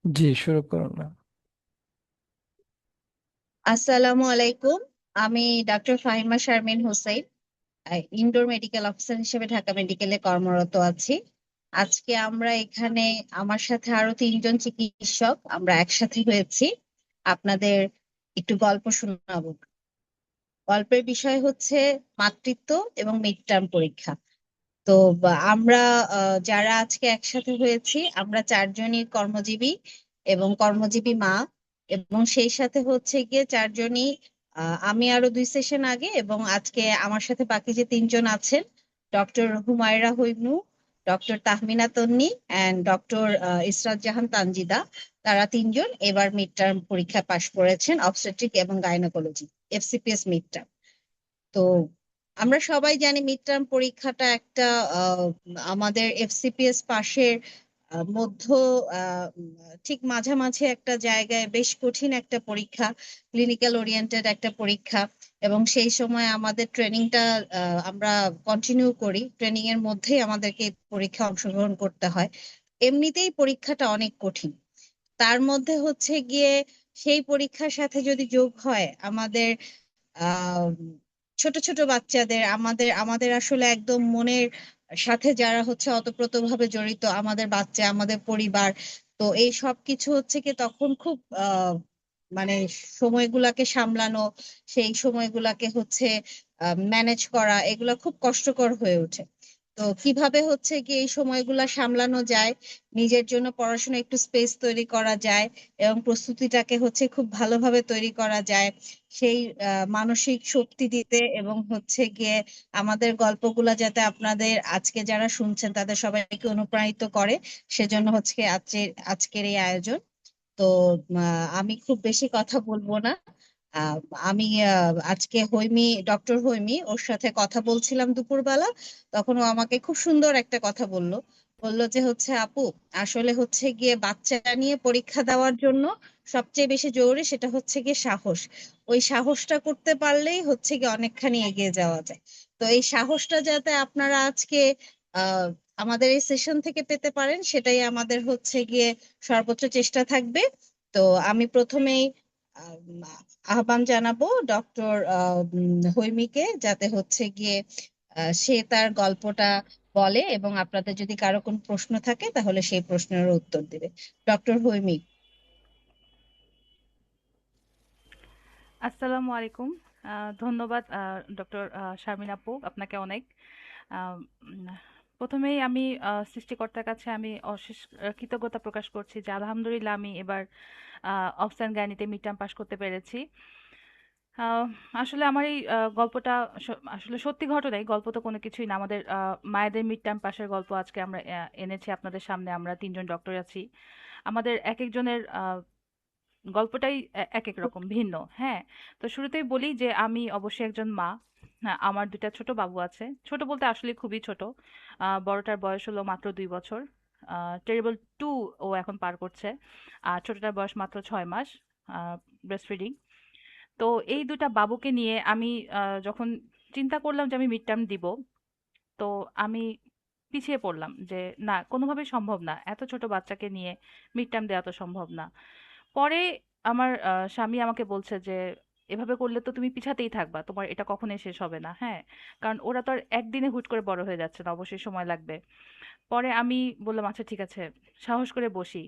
জি, শুরু করুন না। আসসালামু আলাইকুম। আমি doctor Fahima Sharmin Hossain, indoor medical officer হিসেবে ঢাকা মেডিকেলে কর্মরত আছি। আজকে আমরা এখানে আমার সাথে আরো তিনজন চিকিৎসক আমরা একসাথে হয়েছি। আপনাদের একটু গল্প শোনাবো। গল্পের বিষয় হচ্ছে মাতৃত্ব এবং মিড টার্ম পরীক্ষা। তো আমরা যারা আজকে একসাথে হয়েছি আমরা চারজনই কর্মজীবী এবং কর্মজীবী মা, এবং সেই সাথে হচ্ছে গিয়ে চারজনই আমি আরো 2 সেশন আগে এবং আজকে আমার সাথে বাকি যে তিনজন আছেন, doctor Humaira Haimu, doctor Tahmina Tonni and doctor Israt Jahan Tanzida. তারা তিনজন এবার মিড টার্ম পরীক্ষা পাশ করেছেন, অবস্টেট্রিক এবং গাইনোকোলজি, এফসিপিএস মিড। তো আমরা সবাই জানি মিড টার্ম পরীক্ষাটা একটা আহ, আমাদের এফসিপিএস পাশের মধ্য ঠিক মাঝামাঝি একটা জায়গায় বেশ কঠিন একটা পরীক্ষা, ক্লিনিক্যাল ওরিয়েন্টেড একটা পরীক্ষা। এবং সেই সময় আমাদের ট্রেনিংটা আমরা কন্টিনিউ করি, ট্রেনিং এর মধ্যেই আমাদেরকে এই পরীক্ষা অংশগ্রহণ করতে হয়। এমনিতেই পরীক্ষাটা অনেক কঠিন, তার মধ্যে হচ্ছে গিয়ে সেই পরীক্ষার সাথে যদি যোগ হয় আমাদের আহ ছোট ছোট বাচ্চাদের, আমাদের আমাদের আসলে একদম মনের সাথে যারা হচ্ছে ওতপ্রোতভাবে জড়িত, আমাদের বাচ্চা, আমাদের পরিবার। তো এই সব কিছু হচ্ছে কি তখন খুব মানে সময়গুলাকে সামলানো, সেই সময়গুলাকে হচ্ছে ম্যানেজ করা, এগুলা খুব কষ্টকর হয়ে ওঠে। তো কিভাবে হচ্ছে কি এই সময়গুলা সামলানো যায়, নিজের জন্য পড়াশোনা একটু স্পেস তৈরি করা যায় এবং প্রস্তুতিটাকে হচ্ছে খুব ভালোভাবে তৈরি করা যায়, সেই মানসিক শক্তি দিতে এবং হচ্ছে গিয়ে আমাদের গল্পগুলা যাতে আপনাদের আজকে যারা শুনছেন তাদের সবাইকে অনুপ্রাণিত করে, সেজন্য হচ্ছে আজকের এই আয়োজন। তো আমি খুব বেশি কথা বলবো না। আহ, আমি আজকে ডক্টর হৈমি ওর সাথে কথা বলছিলাম দুপুরবেলা, তখন ও আমাকে খুব সুন্দর একটা কথা বললো। বললো যে হচ্ছে আপু, আসলে হচ্ছে গিয়ে বাচ্চা নিয়ে পরীক্ষা দেওয়ার জন্য সবচেয়ে বেশি জরুরি সেটা হচ্ছে গিয়ে সাহস। ওই সাহসটা করতে পারলেই হচ্ছে গিয়ে অনেকখানি এগিয়ে যাওয়া যায়। তো এই সাহসটা যাতে আপনারা আজকে আহ আমাদের এই সেশন থেকে পেতে পারেন, সেটাই আমাদের হচ্ছে গিয়ে সর্বোচ্চ চেষ্টা থাকবে। তো আমি প্রথমেই আম, আহ্বান জানাবো ডক্টর হৈমিকে, যাতে হচ্ছে গিয়ে সে তার গল্পটা বলে এবং আপনাদের যদি কারো কোনো প্রশ্ন থাকে তাহলে সেই প্রশ্নের উত্তর দিবে। ডক্টর হৈমি। আসসালামু আলাইকুম। ধন্যবাদ ডক্টর শারমিন আপু, আপনাকে অনেক। আহ, উম, প্রথমেই আমি সৃষ্টিকর্তার কাছে আমি অশেষ কৃতজ্ঞতা প্রকাশ করছি যে আলহামদুলিল্লাহ আমি এবার অক্সফাম গাইনিতে মিড টার্ম পাস করতে পেরেছি। আহ, আসলে আমার এই গল্পটা আসলে সত্যি ঘটনাই, গল্প তো কোনো কিছুই না। আমাদের মায়েদের মিড টার্ম পাসের গল্প আজকে আমরা এনেছি আপনাদের সামনে। আমরা তিনজন ডক্টর আছি, আমাদের এক একজনের গল্পটাই এক এক রকম ভিন্ন। হ্যাঁ, তো শুরুতেই বলি যে আমি অবশ্যই একজন মা। হ্যাঁ, আমার দুটা ছোট বাবু আছে। ছোট বলতে আসলে খুবই ছোট। বড়টার বয়স হলো মাত্র 2 বছর। টেরিবল টু ও এখন পার করছে। আর ছোটটার বয়স মাত্র 6 মাস, ব্রেস্ট ফিডিং। তো এই দুটা বাবুকে নিয়ে আমি যখন চিন্তা করলাম যে আমি মিড টার্ম দিব, তো আমি পিছিয়ে পড়লাম যে না, কোনোভাবেই সম্ভব না, এত ছোট বাচ্চাকে নিয়ে মিড টার্ম দেওয়া তো সম্ভব না। পরে আমার স্বামী আমাকে বলছে যে এভাবে করলে তো তুমি পিছাতেই থাকবা, তোমার এটা কখনোই শেষ হবে না। হ্যাঁ, কারণ ওরা তো আর একদিনে হুট করে বড় হয়ে যাচ্ছে না, অবশ্যই সময় লাগবে। পরে আমি বললাম আচ্ছা ঠিক আছে, সাহস করে বসি।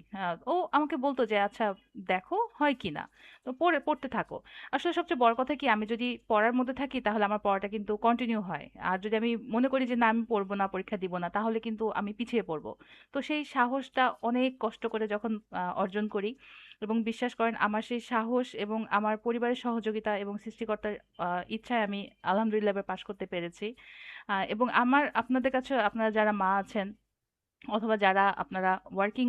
ও আমাকে বলতো যে আচ্ছা দেখো হয় কি না, তো পড়তে থাকো। আসলে সবচেয়ে বড় কথা কি, আমি যদি পড়ার মধ্যে থাকি তাহলে আমার পড়াটা কিন্তু কন্টিনিউ হয়, আর যদি আমি মনে করি যে না আমি পড়বো না, পরীক্ষা দিব না, তাহলে কিন্তু আমি পিছিয়ে পড়বো। তো সেই সাহসটা অনেক কষ্ট করে যখন অর্জন করি, এবং বিশ্বাস করেন আমার সেই সাহস এবং আমার পরিবারের সহযোগিতা এবং সৃষ্টিকর্তার ইচ্ছায় আমি আলহামদুলিল্লাহ এবার পাশ করতে পেরেছি। এবং আমার আপনাদের কাছে, আপনারা যারা মা আছেন অথবা যারা আপনারা ওয়ার্কিং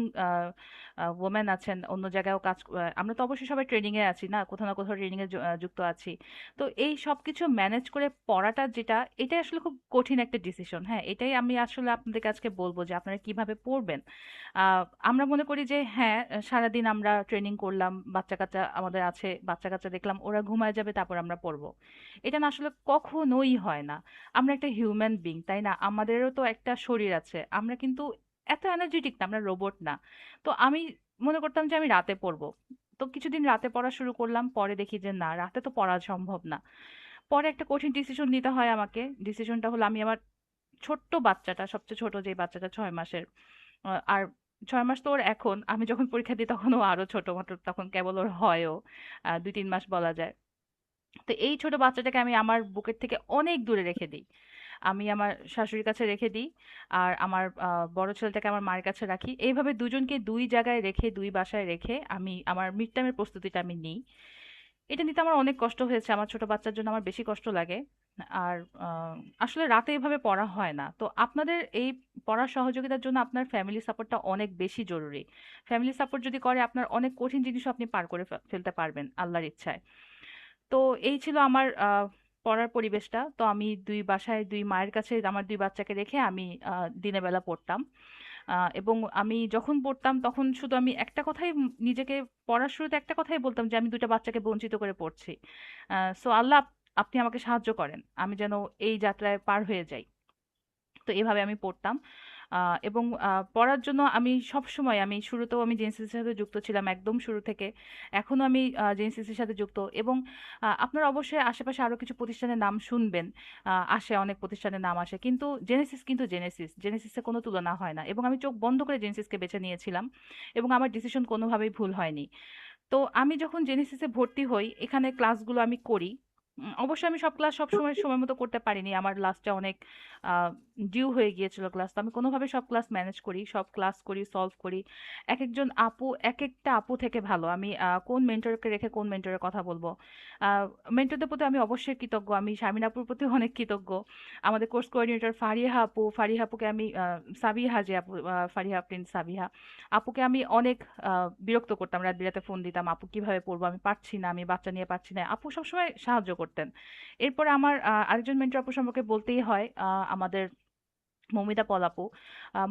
ওমেন আছেন, অন্য জায়গায়ও কাজ আমরা তো অবশ্যই সবাই ট্রেনিং এ আছি না, কোথাও না কোথাও ট্রেনিং এ যুক্ত আছি। তো এই সবকিছু ম্যানেজ করে পড়াটা যেটা, এটাই আসলে খুব কঠিন একটা ডিসিশন। হ্যাঁ, এটাই আমি আসলে আপনাদের আজকে বলবো যে আপনারা কিভাবে পড়বেন। আমরা মনে করি যে হ্যাঁ, সারাদিন আমরা ট্রেনিং করলাম, বাচ্চা কাচ্চা আমাদের আছে, বাচ্চা কাচ্চা দেখলাম ওরা ঘুমায় যাবে, তারপর আমরা পড়বো। এটা না, আসলে কখনোই হয় না। আমরা একটা হিউম্যান বিং, তাই না? আমাদেরও তো একটা শরীর আছে, আমরা কিন্তু এত এনার্জেটিক না, আমরা রোবট না। তো আমি মনে করতাম যে আমি রাতে পড়বো। তো কিছুদিন রাতে পড়া শুরু করলাম, পরে দেখি যে না, রাতে তো পড়া সম্ভব না। পরে একটা কঠিন ডিসিশন নিতে হয় আমাকে। ডিসিশনটা হলো আমি আমার ছোট্ট বাচ্চাটা, সবচেয়ে ছোট যে বাচ্চাটা 6 মাসের, আর 6 মাস তো ওর এখন, আমি যখন পরীক্ষা দিই তখন ও আরো ছোট, মাত্র তখন কেবল ওর হয়ও 2-3 মাস বলা যায়। তো এই ছোট বাচ্চাটাকে আমি আমার বুকের থেকে অনেক দূরে রেখে দিই। আমি আমার শাশুড়ির কাছে রেখে দিই, আর আমার বড় ছেলেটাকে আমার মায়ের কাছে রাখি। এইভাবে দুজনকে দুই জায়গায় রেখে, দুই বাসায় রেখে আমি আমার মিড টার্মের প্রস্তুতিটা আমি নিই। এটা নিতে আমার অনেক কষ্ট হয়েছে, আমার ছোট বাচ্চার জন্য আমার বেশি কষ্ট লাগে। আর আহ, আসলে রাতে এভাবে পড়া হয় না। তো আপনাদের এই পড়ার সহযোগিতার জন্য আপনার ফ্যামিলি সাপোর্টটা অনেক বেশি জরুরি। ফ্যামিলি সাপোর্ট যদি করে, আপনার অনেক কঠিন জিনিসও আপনি পার করে ফেলতে পারবেন আল্লাহর ইচ্ছায়। তো এই ছিল আমার পড়ার পরিবেশটা। তো আমি দুই বাসায় দুই মায়ের কাছে আমার দুই বাচ্চাকে রেখে আমি দিনের বেলা পড়তাম। এবং আমি যখন পড়তাম তখন শুধু আমি একটা কথাই নিজেকে, পড়ার শুরুতে একটা কথাই বলতাম যে আমি দুইটা বাচ্চাকে বঞ্চিত করে পড়ছি। সো আল্লাহ, আপনি আমাকে সাহায্য করেন আমি যেন এই যাত্রায় পার হয়ে যাই। তো এভাবে আমি পড়তাম। এবং পড়ার জন্য আমি সবসময়, আমি শুরুতেও আমি জেএনসিসির সাথে যুক্ত ছিলাম একদম শুরু থেকে। এখনো আমি জেএনসিসির সাথে যুক্ত। এবং আপনারা অবশ্যই আশেপাশে আরো কিছু প্রতিষ্ঠানের নাম শুনবেন। আসে, অনেক প্রতিষ্ঠানের নাম আসে, কিন্তু জেনেসিস কিন্তু জেনেসিস, জেনেসিসে কোনো তুলনা হয় না। এবং আমি চোখ বন্ধ করে জেনেসিসকে বেছে নিয়েছিলাম, এবং আমার ডিসিশন কোনোভাবেই ভুল হয়নি। তো আমি যখন জেনেসিসে ভর্তি হই, এখানে ক্লাসগুলো আমি করি। অবশ্যই আমি সব ক্লাস সব সময় সময় মতো করতে পারিনি, আমার লাস্টে অনেক ডিউ হয়ে গিয়েছিল ক্লাস। তো আমি কোনোভাবে সব ক্লাস ম্যানেজ করি, সব ক্লাস করি, সলভ করি। এক একজন আপু, এক একটা আপু থেকে ভালো। আমি কোন মেন্টরকে রেখে কোন মেন্টরের কথা বলবো, মেন্টরদের প্রতি আমি অবশ্যই কৃতজ্ঞ। আমি শারমিন আপুর প্রতি অনেক কৃতজ্ঞ। আমাদের কোর্স কোঅর্ডিনেটর ফারিহা আপু, ফারিহা আপুকে আমি সাবিহা, যে আপু, ফারিহা প্রিন্স সাবিহা আপুকে আমি অনেক বিরক্ত করতাম, রাত বিরাতে ফোন দিতাম, আপু কিভাবে পড়বো, আমি পারছি না, আমি বাচ্চা নিয়ে পারছি না। আপু সবসময় সাহায্য করতেন। এরপরে আমার আরেকজন মেন্টর আপু সম্পর্কে বলতেই হয়, আমাদের মৌমিতা পল আপু।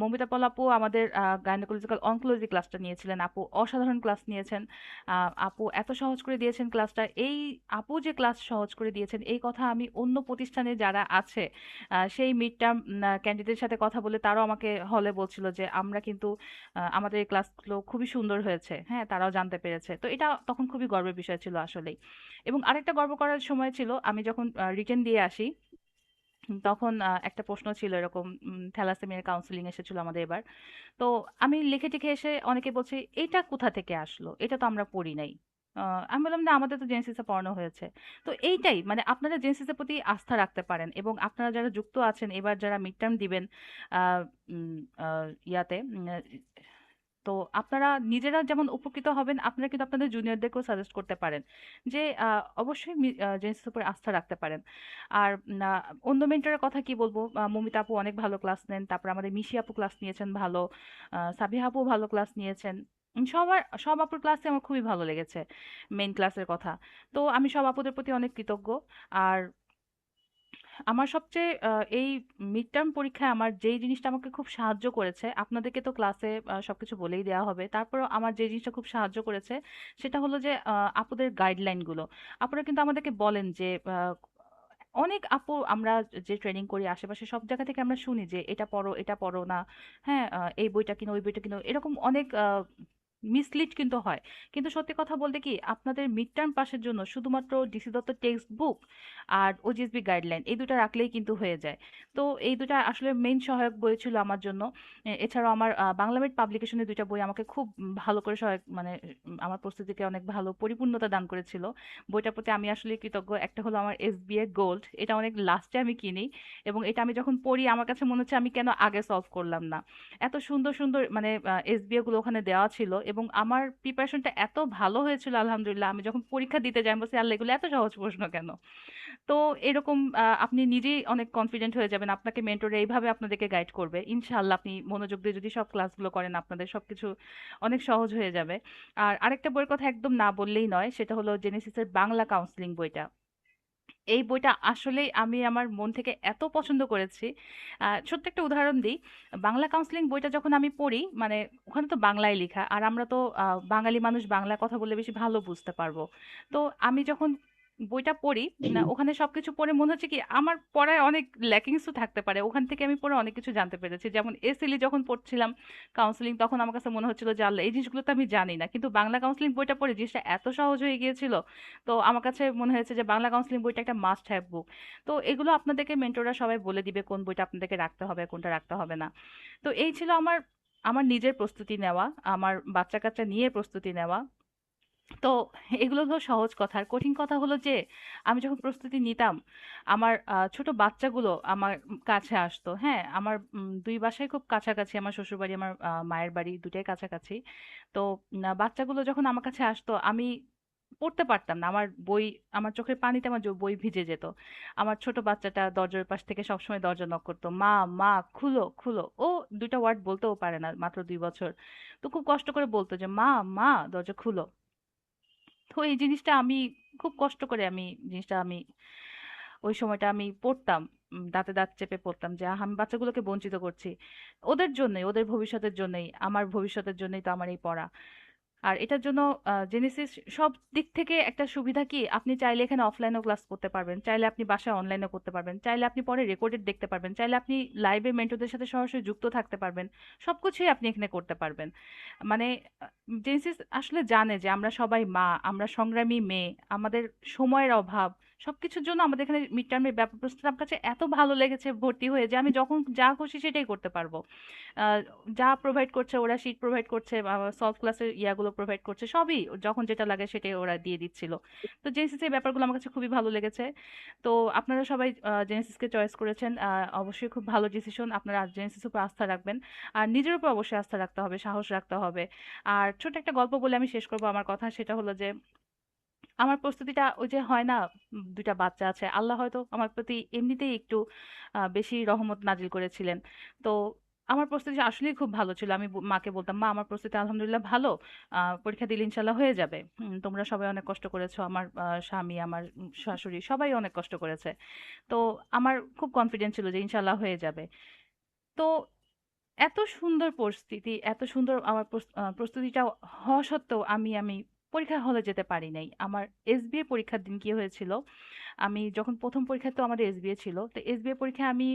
মৌমিতা পল আপু আমাদের গাইনোকোলজিক্যাল অনকোলজি ক্লাসটা নিয়েছিলেন। আপু অসাধারণ ক্লাস নিয়েছেন। আপু এত সহজ করে দিয়েছেন ক্লাসটা। এই আপু যে ক্লাস সহজ করে দিয়েছেন, এই কথা আমি অন্য প্রতিষ্ঠানে যারা আছে, সেই মিড টার্ম ক্যান্ডিডেটের সাথে কথা বলে তারাও আমাকে হলে বলছিল যে আমরা কিন্তু আমাদের এই ক্লাসগুলো খুবই সুন্দর হয়েছে। হ্যাঁ, তারাও জানতে পেরেছে। তো এটা তখন খুবই গর্বের বিষয় ছিল আসলেই। এবং আরেকটা গর্ব করার সময় ছিল, আমি যখন রিটেন দিয়ে আসি, তখন একটা প্রশ্ন ছিল এরকম, থ্যালাসেমিয়ার কাউন্সিলিং এসেছিল আমাদের এবার। তো আমি লিখে টিখে এসে অনেকে বলছে এটা কোথা থেকে আসলো, এটা তো আমরা পড়ি নাই। আমি বললাম না, আমাদের তো জেনেসিসে পড়ানো হয়েছে। তো এইটাই, মানে আপনারা জেনেসিসের প্রতি আস্থা রাখতে পারেন, এবং আপনারা যারা যুক্ত আছেন, এবার যারা মিড টার্ম দিবেন আহ, উম, ইয়াতে, তো আপনারা নিজেরা যেমন উপকৃত হবেন, আপনারা কিন্তু আপনাদের জুনিয়রদেরকেও সাজেস্ট করতে পারেন যে অবশ্যই জেনেসিসের উপরে আস্থা রাখতে পারেন। আর অন্য মেন্টরের কথা কি বলবো, মমিতা আপু অনেক ভালো ক্লাস নেন, তারপর আমাদের মিশি আপু ক্লাস নিয়েছেন ভালো, সাবিহা আপু ভালো ক্লাস নিয়েছেন। সবার, সব আপুর ক্লাসে আমার খুবই ভালো লেগেছে, মেইন ক্লাসের কথা। তো আমি সব আপুদের প্রতি অনেক কৃতজ্ঞ। আর আমার সবচেয়ে এই মিড টার্ম পরীক্ষায় আমার যেই জিনিসটা আমাকে খুব সাহায্য করেছে, আপনাদেরকে তো ক্লাসে সবকিছু বলেই দেওয়া হবে, তারপরেও আমার যে জিনিসটা খুব সাহায্য করেছে সেটা হলো যে আপুদের গাইডলাইনগুলো। আপুরা কিন্তু আমাদেরকে বলেন যে অনেক আপু, আমরা যে ট্রেনিং করি আশেপাশে সব জায়গা থেকে আমরা শুনি যে এটা পড়ো, এটা পড়ো না, হ্যাঁ, এই বইটা কিনো, ওই বইটা কিনো, এরকম অনেক মিসলিড কিন্তু হয়। কিন্তু সত্যি কথা বলতে কি, আপনাদের মিড টার্ম পাসের জন্য শুধুমাত্র ডিসি দত্ত টেক্সট বুক আর ওজিএসবি গাইডলাইন, এই দুটো রাখলেই কিন্তু হয়ে যায়। তো এই দুটো আসলে মেইন সহায়ক বই ছিল আমার জন্য। এছাড়াও আমার বাংলা মিড পাবলিকেশনের দুইটা বই আমাকে খুব ভালো করে সহায়ক, মানে আমার প্রস্তুতিকে অনেক ভালো পরিপূর্ণতা দান করেছিল। বইটার প্রতি আমি আসলে কৃতজ্ঞ। একটা হলো আমার এসবিএ গোল্ড, এটা অনেক লাস্টে আমি কিনি, এবং এটা আমি যখন পড়ি আমার কাছে মনে হচ্ছে আমি কেন আগে সলভ করলাম না। এত সুন্দর সুন্দর মানে এসবিএ গুলো ওখানে দেওয়া ছিল, এবং আমার প্রিপারেশনটা এত ভালো হয়েছিল আলহামদুলিল্লাহ। আমি যখন পরীক্ষা দিতে যাই আমি বলছি, আল্লাহ এগুলো এত সহজ প্রশ্ন কেন। তো এরকম আপনি নিজেই অনেক কনফিডেন্ট হয়ে যাবেন, আপনাকে মেন্টরে এইভাবে আপনাদেরকে গাইড করবে ইনশাআল্লাহ। আপনি মনোযোগ দিয়ে যদি সব ক্লাসগুলো করেন, আপনাদের সবকিছু অনেক সহজ হয়ে যাবে। আর আরেকটা বইয়ের কথা একদম না বললেই নয়, সেটা হলো জেনেসিসের বাংলা কাউন্সিলিং বইটা। এই বইটা আসলেই আমি আমার মন থেকে এত পছন্দ করেছি। ছোট্ট একটা উদাহরণ দিই। বাংলা কাউন্সিলিং বইটা যখন আমি পড়ি, মানে ওখানে তো বাংলায় লেখা, আর আমরা তো বাঙালি মানুষ, বাংলা কথা বললে বেশি ভালো বুঝতে পারবো। তো আমি যখন বইটা পড়ি, না ওখানে সবকিছু পড়ে মনে হচ্ছে কি আমার পড়ায় অনেক ল্যাকিংসও থাকতে পারে। ওখান থেকে আমি পড়ে অনেক কিছু জানতে পেরেছি। যেমন এসএলই যখন পড়ছিলাম কাউন্সেলিং, তখন আমার কাছে মনে হচ্ছিল যে আল্লাহ এই জিনিসগুলো তো আমি জানি না, কিন্তু বাংলা কাউন্সেলিং বইটা পড়ে জিনিসটা এত সহজ হয়ে গিয়েছিল। তো আমার কাছে মনে হয়েছে যে বাংলা কাউন্সেলিং বইটা একটা মাস্ট হ্যাভ বুক। তো এগুলো আপনাদেরকে মেন্টররা সবাই বলে দিবে কোন বইটা আপনাদেরকে রাখতে হবে, কোনটা রাখতে হবে না। তো এই ছিল আমার আমার নিজের প্রস্তুতি নেওয়া, আমার বাচ্চা কাচ্চা নিয়ে প্রস্তুতি নেওয়া। তো এগুলো হলো সহজ কথা। আর কঠিন কথা হলো যে আমি যখন প্রস্তুতি নিতাম, আমার ছোট বাচ্চাগুলো আমার কাছে আসতো। হ্যাঁ, আমার ২ বাসাই খুব কাছাকাছি। আমার শ্বশুরবাড়ি, আমার মায়ের বাড়ি দুটাই কাছাকাছি। তো বাচ্চাগুলো যখন আমার কাছে আসতো, আমি পড়তে পারতাম না। আমার চোখের পানিতে আমার বই ভিজে যেত। আমার ছোট বাচ্চাটা দরজার পাশ থেকে সবসময় দরজা নক করতো, মা মা খুলো খুলো। ও ২টা ওয়ার্ড বলতেও পারে না, মাত্র ২ বছর। তো খুব কষ্ট করে বলতো যে মা মা দরজা খুলো। তো এই জিনিসটা আমি খুব কষ্ট করে আমি ওই সময়টা আমি পড়তাম। দাঁতে দাঁত চেপে পড়তাম যে আমি বাচ্চাগুলোকে বঞ্চিত করছি। ওদের জন্যই, ওদের ভবিষ্যতের জন্যই, আমার ভবিষ্যতের জন্যই তো আমার এই পড়া। আর এটার জন্য জেনেসিস সব দিক থেকে একটা সুবিধা কি, আপনি চাইলে এখানে অফলাইনেও ক্লাস করতে পারবেন, চাইলে আপনি বাসায় অনলাইনেও করতে পারবেন, চাইলে আপনি পরে রেকর্ডেড দেখতে পারবেন, চাইলে আপনি লাইভে মেন্টরদের সাথে সরাসরি যুক্ত থাকতে পারবেন। সবকিছুই আপনি এখানে করতে পারবেন। মানে জেনেসিস আসলে জানে যে আমরা সবাই মা, আমরা সংগ্রামী মেয়ে, আমাদের সময়ের অভাব, সবকিছুর জন্য আমাদের এখানে মিড টার্মের ব্যাপার প্রস্তুত আমার কাছে এত ভালো লেগেছে ভর্তি হয়ে, যে আমি যখন যা খুশি সেটাই করতে পারবো। আহ, যা প্রোভাইড করছে ওরা, শীট প্রোভাইড করছে, সলভ ক্লাসের ইয়াগুলো প্রোভাইড করছে, সবই যখন যেটা লাগে সেটাই ওরা দিয়ে দিচ্ছিল। তো জেনেসিস এই ব্যাপারগুলো আমার কাছে খুবই ভালো লেগেছে। তো আপনারা সবাই জেনেসিসকে চয়েস করেছেন, অবশ্যই খুব ভালো ডিসিশন। আপনারা জেনেসিসের উপর আস্থা রাখবেন, আর নিজের উপর অবশ্যই আস্থা রাখতে হবে, সাহস রাখতে হবে। আর ছোট একটা গল্প বলে আমি শেষ করবো আমার কথা। সেটা হলো যে আমার প্রস্তুতিটা ওই যে হয় না, ২টা বাচ্চা আছে, আল্লাহ হয়তো আমার প্রতি এমনিতেই একটু বেশি রহমত নাজিল করেছিলেন। তো আমার প্রস্তুতি আসলেই খুব ভালো ছিল। আমি মাকে বলতাম, মা আমার প্রস্তুতি আলহামদুলিল্লাহ ভালো, পরীক্ষা দিলে ইনশাল্লাহ হয়ে যাবে। তোমরা সবাই অনেক কষ্ট করেছো, আমার স্বামী, আমার শাশুড়ি সবাই অনেক কষ্ট করেছে। তো আমার খুব কনফিডেন্স ছিল যে ইনশাল্লাহ হয়ে যাবে। তো এত সুন্দর পরিস্থিতি, এত সুন্দর আমার প্রস্তুতিটা হওয়া সত্ত্বেও আমি পরীক্ষার হলে যেতে পারি নাই। আমার এসবিএ পরীক্ষার দিন কি হয়েছিল, আমি যখন প্রথম পরীক্ষা, তো আমাদের এসবিএ ছিল, তো এসবিএ পরীক্ষায় আমি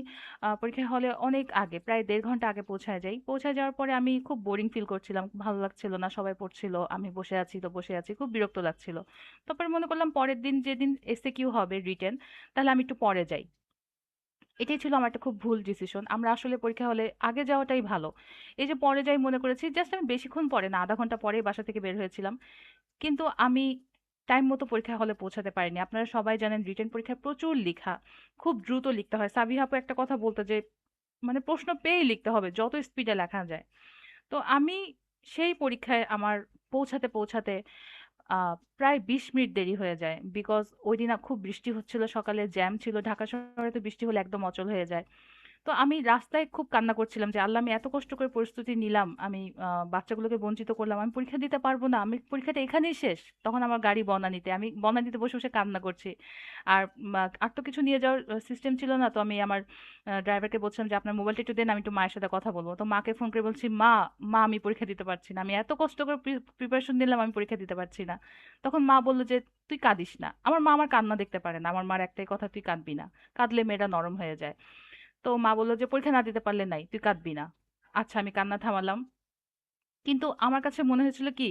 পরীক্ষার হলে অনেক আগে, প্রায় ১.৫ ঘন্টা আগে পৌঁছায় যাই। পৌঁছায় যাওয়ার পরে আমি খুব বোরিং ফিল করছিলাম, ভালো লাগছিল না, সবাই পড়ছিল, আমি বসে আছি তো বসে আছি, খুব বিরক্ত লাগছিল। তারপরে মনে করলাম পরের দিন যেদিন এসএ কিউ হবে রিটেন, তাহলে আমি একটু পরে যাই। এটাই ছিল আমার একটা খুব ভুল ডিসিশন। আমরা আসলে পরীক্ষা হলে আগে যাওয়াটাই ভালো। এই যে পরে যাই মনে করেছি, জাস্ট আমি বেশিক্ষণ পরে না, ০.৫ ঘন্টা পরেই বাসা থেকে বের হয়েছিলাম। কিন্তু আমি টাইম মতো পরীক্ষা হলে পৌঁছাতে পারিনি। আপনারা সবাই জানেন রিটেন পরীক্ষায় প্রচুর লিখা, খুব দ্রুত লিখতে হয়। সাবিহা আপু একটা কথা বলতো যে মানে প্রশ্ন পেয়েই লিখতে হবে, যত স্পিডে লেখা যায়। তো আমি সেই পরীক্ষায় আমার পৌঁছাতে প্রায় ২০ মিনিট দেরি হয়ে যায়। বিকজ ওই দিন খুব বৃষ্টি হচ্ছিল, সকালে জ্যাম ছিল, ঢাকা শহরে তো বৃষ্টি হলে একদম অচল হয়ে যায়। তো আমি রাস্তায় খুব কান্না করছিলাম যে আল্লাহ, আমি এত কষ্ট করে প্রস্তুতি নিলাম, আমি বাচ্চাগুলোকে বঞ্চিত করলাম, আমি পরীক্ষা দিতে পারবো না, আমি পরীক্ষাটা এখানেই শেষ। তখন আমার গাড়ি বনানীতে, আমি বনানীতে বসে বসে কান্না করছি। আর আর তো কিছু নিয়ে যাওয়ার সিস্টেম ছিল না। তো আমি আমার ড্রাইভারকে বলছিলাম যে আপনার মোবাইলটা একটু দেন, আমি একটু মায়ের সাথে কথা বলবো। তো মাকে ফোন করে বলছি, মা মা আমি পরীক্ষা দিতে পারছি না, আমি এত কষ্ট করে প্রিপারেশন নিলাম, আমি পরীক্ষা দিতে পারছি না। তখন মা বললো যে তুই কাঁদিস না। আমার মা আমার কান্না দেখতে পারে না, আমার মার একটাই কথা, তুই কাঁদবি না, কাঁদলে মেয়েরা নরম হয়ে যায়। তো মা বলল যে পরীক্ষা না দিতে পারলে নাই, তুই কাঁদবি না। আচ্ছা, আমি কান্না থামালাম। কিন্তু আমার কাছে মনে হয়েছিল কি,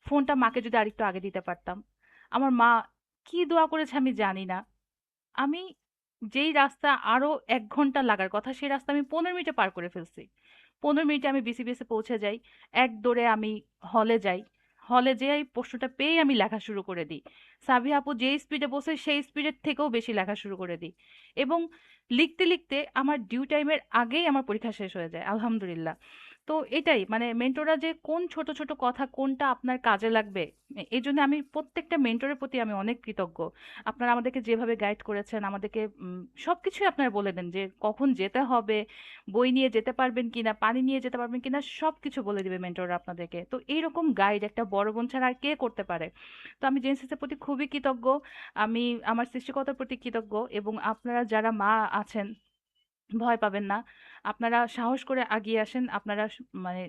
ফোনটা মাকে যদি আরেকটু আগে দিতে পারতাম। আমার মা কি দোয়া করেছে আমি জানি না, আমি যেই রাস্তা আরো ১ ঘন্টা লাগার কথা, সেই রাস্তা আমি ১৫ মিনিটে পার করে ফেলছি। ১৫ মিনিটে আমি বিসিবিএস এ পৌঁছে যাই। এক দৌড়ে আমি হলে যাই। হলে যেয়ে প্রশ্নটা পেয়ে আমি লেখা শুরু করে দিই। সাবিহা আপু যেই স্পিডে বসে সেই স্পিডের থেকেও বেশি লেখা শুরু করে দিই। এবং লিখতে লিখতে আমার ডিউ টাইমের আগেই আমার পরীক্ষা শেষ হয়ে যায় আলহামদুলিল্লাহ। তো এটাই মানে মেন্টররা যে কোন ছোট ছোট কথা কোনটা আপনার কাজে লাগবে, এই জন্য আমি প্রত্যেকটা মেন্টরের প্রতি আমি অনেক কৃতজ্ঞ। আপনারা আমাদেরকে যেভাবে গাইড করেছেন, আমাদেরকে সবকিছুই আপনারা বলে দেন যে কখন যেতে হবে, বই নিয়ে যেতে পারবেন কিনা, পানি নিয়ে যেতে পারবেন কিনা, সবকিছু বলে দিবে মেন্টররা আপনাদেরকে। তো এইরকম গাইড একটা বড় বোন ছাড়া আর কে করতে পারে। তো আমি জেনেসিসের প্রতি খুবই কৃতজ্ঞ, আমি আমার সৃষ্টিকর্তার প্রতি কৃতজ্ঞ। এবং আপনারা যারা মা আছেন, ভয় পাবেন না, আপনারা সাহস করে এগিয়ে আসেন। আপনারা মানে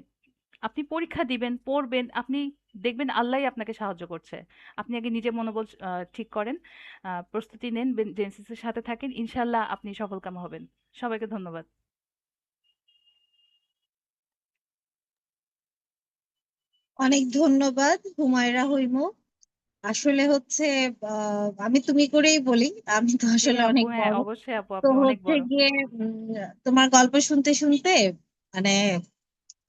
আপনি পরীক্ষা দিবেন, পড়বেন, আপনি দেখবেন আল্লাহই আপনাকে সাহায্য করছে। আপনি আগে নিজের মনোবল ঠিক করেন, প্রস্তুতি নেন, জেনেসিসের সাথে থাকেন, ইনশাল্লাহ আপনি সফলকাম হবেন। সবাইকে ধন্যবাদ। অনেক ধন্যবাদ হুমায়রা হৈমু। আসলে হচ্ছে আমি তুমি করেই বলি, আমি তো জি আসলে আপু, অনেক হ্যাঁ বড়। অবশ্যই আপু, তো আপনি অনেক হচ্ছে বড়। গিয়ে তোমার গল্প শুনতে শুনতে মানে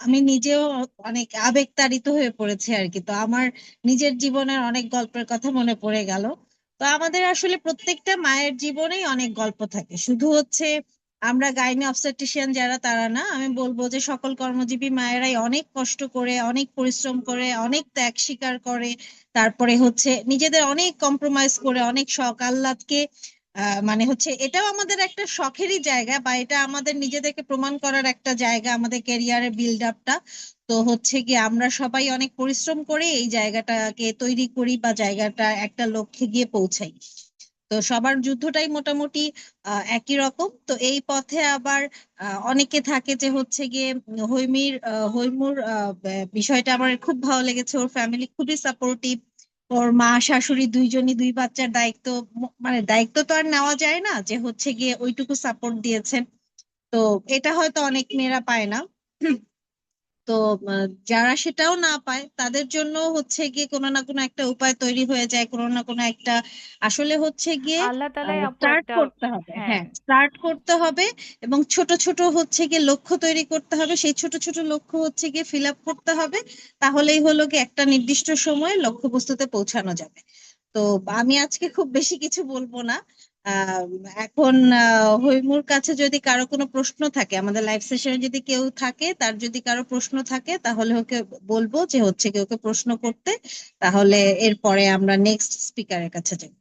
আমি নিজেও অনেক আবেগতাড়িত হয়ে পড়েছে আর কি। তো আমার নিজের জীবনের অনেক গল্পের কথা মনে পড়ে গেল। তো আমাদের আসলে প্রত্যেকটা মায়ের জীবনেই অনেক গল্প থাকে, শুধু হচ্ছে আমরা গাইনি অবস্টেট্রিশিয়ান যারা তারা না, আমি বলবো যে সকল কর্মজীবী মায়েরাই অনেক কষ্ট করে, অনেক পরিশ্রম করে, অনেক ত্যাগ স্বীকার করে, তারপরে হচ্ছে নিজেদের অনেক কম্প্রোমাইজ করে, অনেক শখ আহ্লাদকে মানে হচ্ছে এটাও আমাদের একটা শখেরই জায়গা, বা এটা আমাদের নিজেদেরকে প্রমাণ করার একটা জায়গা, আমাদের ক্যারিয়ারের বিল্ড আপটা। তো হচ্ছে গিয়ে আমরা সবাই অনেক পরিশ্রম করে এই জায়গাটাকে তৈরি করি বা জায়গাটা একটা লক্ষ্যে গিয়ে পৌঁছাই। তো সবার যুদ্ধটাই মোটামুটি একই রকম। তো এই পথে আবার অনেকে থাকে যে হচ্ছে গিয়ে হৈমুর বিষয়টা আমার খুব ভালো লেগেছে। ওর ফ্যামিলি খুবই সাপোর্টিভ, ওর মা শাশুড়ি দুইজনই দুই বাচ্চার দায়িত্ব, মানে দায়িত্ব তো আর নেওয়া যায় না, যে হচ্ছে গিয়ে ওইটুকু সাপোর্ট দিয়েছেন। তো এটা হয়তো অনেক মেয়েরা পায় না। তো যারা সেটাও না পায় তাদের জন্য হচ্ছে গিয়ে কোনো না কোনো একটা উপায় তৈরি হয়ে যায়, কোনো না কোনো একটা আসলে হচ্ছে গিয়ে আল্লাহ তালাই আপু স্টার্ট একটা, করতে হবে। হ্যাঁ, হ্যাঁ, স্টার্ট করতে হবে এবং ছোট ছোট হচ্ছে গিয়ে লক্ষ্য তৈরি করতে হবে, সেই ছোট ছোট লক্ষ্য হচ্ছে গিয়ে ফিল আপ করতে হবে। তাহলেই হলো কি একটা নির্দিষ্ট সময়ে লক্ষ্যবস্তুতে পৌঁছানো যাবে। তো আমি আজকে খুব বেশি কিছু বলবো না। আহ এখন হৈমুর কাছে যদি কারো কোনো প্রশ্ন থাকে, আমাদের লাইভ সেশনে যদি কেউ থাকে, তার যদি কারো প্রশ্ন থাকে তাহলে ওকে বলবো যে হচ্ছে কি ওকে প্রশ্ন করতে। তাহলে এরপরে আমরা নেক্সট স্পিকারের কাছে যাই।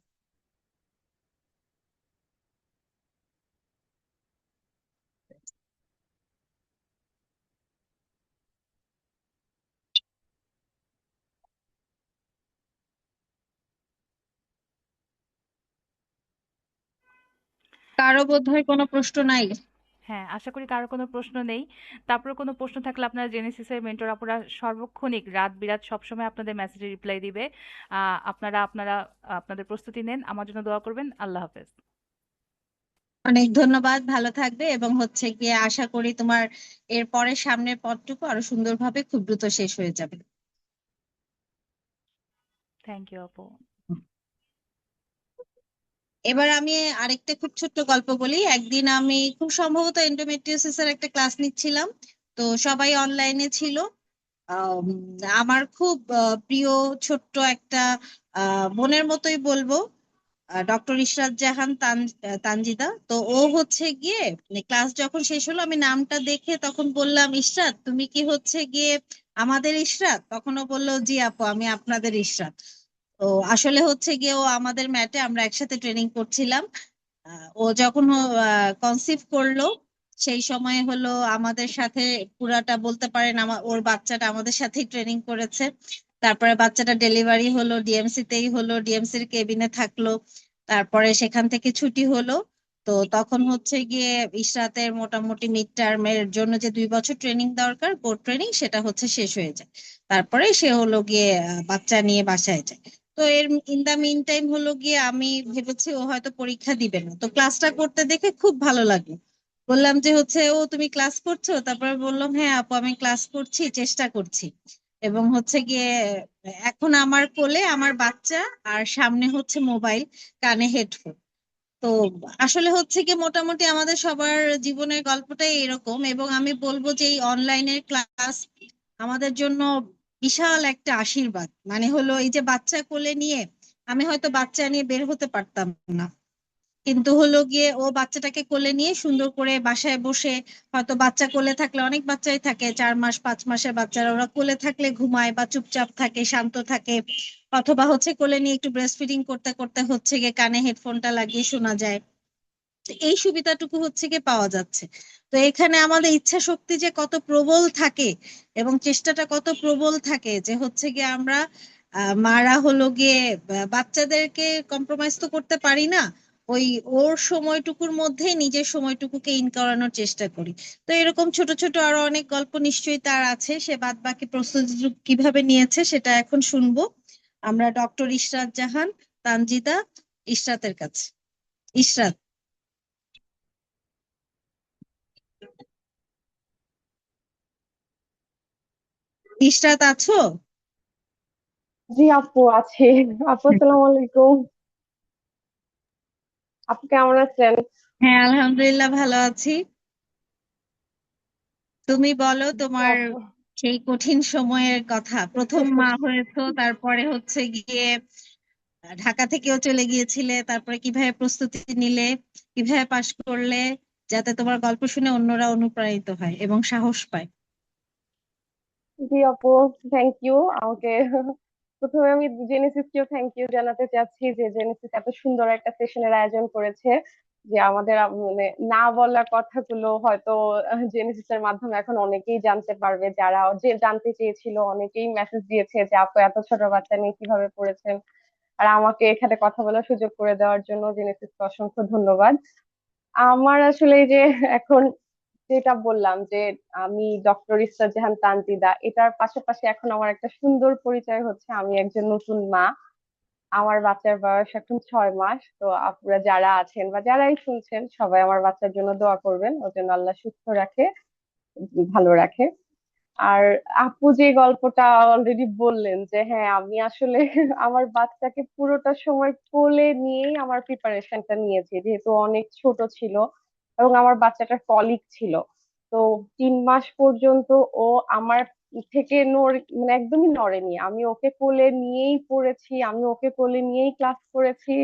কারো বোধহয় কোনো প্রশ্ন নাই। হ্যাঁ, আশা করি কারো কোনো প্রশ্ন নেই। তারপরে কোনো প্রশ্ন থাকলে আপনারা জেনেসিসের মেন্টর আপুরা সার্বক্ষণিক রাত বিরাত সবসময় আপনাদের মেসেজে রিপ্লাই দিবে। আপনারা আপনাদের প্রস্তুতি নেন, আমার জন্য দোয়া করবেন। আল্লাহ হাফেজ। অনেক ধন্যবাদ, ভালো থাকবে এবং হচ্ছে গিয়ে আশা করি তোমার এরপরে সামনের পথটুকু আরো সুন্দরভাবে খুব দ্রুত শেষ হয়ে যাবে। থ্যাংক ইউ আপু। এবার আমি আরেকটা খুব ছোট্ট গল্প বলি। একদিন আমি খুব সম্ভবত এন্ডোমেট্রিওসিস এর একটা ক্লাস নিচ্ছিলাম। তো সবাই অনলাইনে ছিল। আম, আমার খুব প্রিয় ছোট্ট একটা বোনের মতোই বলবো, ডক্টর ইশরাত জাহান তানজিদা। তো ও হচ্ছে গিয়ে ক্লাস যখন শেষ হলো, আমি নামটা দেখে তখন বললাম, ইশরাত তুমি কি হচ্ছে গিয়ে আমাদের ইশরাত? তখন ও বললো, জি আপু আমি আপনাদের ইশরাত। তো আসলে হচ্ছে গিয়ে ও আমাদের ম্যাটে আমরা একসাথে ট্রেনিং করছিলাম। ও যখন কনসিভ করলো সেই সময় হলো আমাদের সাথে পুরাটা বলতে পারেন ওর বাচ্চাটা আমাদের সাথেই ট্রেনিং করেছে। তারপরে বাচ্চাটা ডেলিভারি হলো, ডিএমসি তেই হলো, ডিএমসির কেবিনে থাকলো। তারপরে সেখান থেকে ছুটি হলো। তো তখন হচ্ছে গিয়ে ইশরাতের মোটামুটি মিড টার্মের জন্য যে 2 বছর ট্রেনিং দরকার, কোর ট্রেনিং, সেটা হচ্ছে শেষ হয়ে যায়। তারপরে সে হলো গিয়ে বাচ্চা নিয়ে বাসায় যায়। তো এর ইন দা মিন টাইম হলো গিয়ে আমি ভেবেছি ও হয়তো পরীক্ষা দিবে না, তো ক্লাসটা করতে দেখে খুব ভালো লাগলো। বললাম যে হচ্ছে, ও তুমি ক্লাস করছো? তারপরে বললাম, হ্যাঁ আপু আমি ক্লাস করছি, চেষ্টা করছি। এবং হচ্ছে গিয়ে এখন আমার কোলে আমার বাচ্চা, আর সামনে হচ্ছে মোবাইল, কানে হেডফোন। তো আসলে হচ্ছে কি মোটামুটি আমাদের সবার জীবনের গল্পটাই এরকম। এবং আমি বলবো যে এই অনলাইনের ক্লাস আমাদের জন্য বিশাল একটা আশীর্বাদ। মানে হলো এই যে বাচ্চা কোলে নিয়ে, আমি হয়তো বাচ্চা নিয়ে বের হতে পারতাম না, কিন্তু হলো গিয়ে ও বাচ্চাটাকে কোলে নিয়ে সুন্দর করে বাসায় বসে, হয়তো বাচ্চা কোলে থাকলে, অনেক বাচ্চাই থাকে 4 মাস 5 মাসের বাচ্চারা, ওরা কোলে থাকলে ঘুমায় বা চুপচাপ থাকে, শান্ত থাকে। অথবা হচ্ছে কোলে নিয়ে একটু ব্রেস্ট ফিডিং করতে করতে হচ্ছে গিয়ে কানে হেডফোনটা লাগিয়ে শোনা যায়। তো এই সুবিধাটুকু হচ্ছে গিয়ে পাওয়া যাচ্ছে। তো এখানে আমাদের ইচ্ছা শক্তি যে কত প্রবল থাকে এবং চেষ্টাটা কত প্রবল থাকে, যে হচ্ছে গিয়ে আমরা মারা হলো গিয়ে বাচ্চাদেরকে কম্প্রোমাইজ তো করতে পারি না। ওই ওর সময়টুকুর মধ্যেই নিজের সময়টুকুকে ইন করানোর চেষ্টা করি। তো এরকম ছোট ছোট আরো অনেক গল্প নিশ্চয়ই তার আছে, সে বাদ বাকি প্রস্তুতি কিভাবে নিয়েছে সেটা এখন শুনবো আমরা ডক্টর ইশরাত জাহান তানজিদা ইশরাতের কাছে। ইশরাত, ইশরাত আছো? জি আপু আছে। আপু আসসালামু আলাইকুম। আপু কেমন আছেন? হ্যাঁ, আলহামদুলিল্লাহ ভালো আছি। তুমি বলো জি তোমার আপু। সেই কঠিন সময়ের কথা, প্রথম মা হয়েছো, তারপরে হচ্ছে গিয়ে ঢাকা থেকেও চলে গিয়েছিলে, তারপরে কিভাবে প্রস্তুতি নিলে, কিভাবে পাশ করলে, যাতে তোমার গল্প শুনে অন্যরা অনুপ্রাণিত হয় এবং সাহস পায়। জি আপু, থ্যাংক ইউ আমাকে। প্রথমে আমি জেনেসিসকেও থ্যাংক ইউ জানাতে চাচ্ছি যে জেনেসিস এত সুন্দর একটা সেশনের আয়োজন করেছে, যে আমাদের মানে না বলা কথাগুলো হয়তো জেনেসিসের মাধ্যমে এখন অনেকেই জানতে পারবে, যারা যে জানতে চেয়েছিল অনেকেই মেসেজ দিয়েছে যে আপু এত ছোট বাচ্চা নিয়ে কিভাবে পড়েছেন। আর আমাকে এখানে কথা বলার সুযোগ করে দেওয়ার জন্য জেনেসিসকে অসংখ্য ধন্যবাদ। আমার আসলে এই যে এখন যেটা বললাম যে আমি ডক্টর ইসরাত জাহান তানজিদা, এটার পাশাপাশি এখন আমার একটা সুন্দর পরিচয় হচ্ছে আমি একজন নতুন মা। আমার বাচ্চার বয়স এখন 6 মাস। তো আপনারা যারা আছেন বা যারাই শুনছেন সবাই আমার বাচ্চার জন্য দোয়া করবেন, ওর জন্য আল্লাহ সুস্থ রাখে, ভালো রাখে। আর আপু যে গল্পটা অলরেডি বললেন যে হ্যাঁ আমি আসলে আমার বাচ্চাকে পুরোটা সময় কোলে নিয়েই আমার প্রিপারেশনটা নিয়েছি, যেহেতু অনেক ছোট ছিল এবং আমার বাচ্চাটার কলিক ছিল। তো 3 মাস পর্যন্ত ও আমার থেকে মানে একদমই নড়েনি। আমি ওকে কোলে নিয়েই পড়েছি, আমি ওকে কোলে নিয়েই ক্লাস করেছি,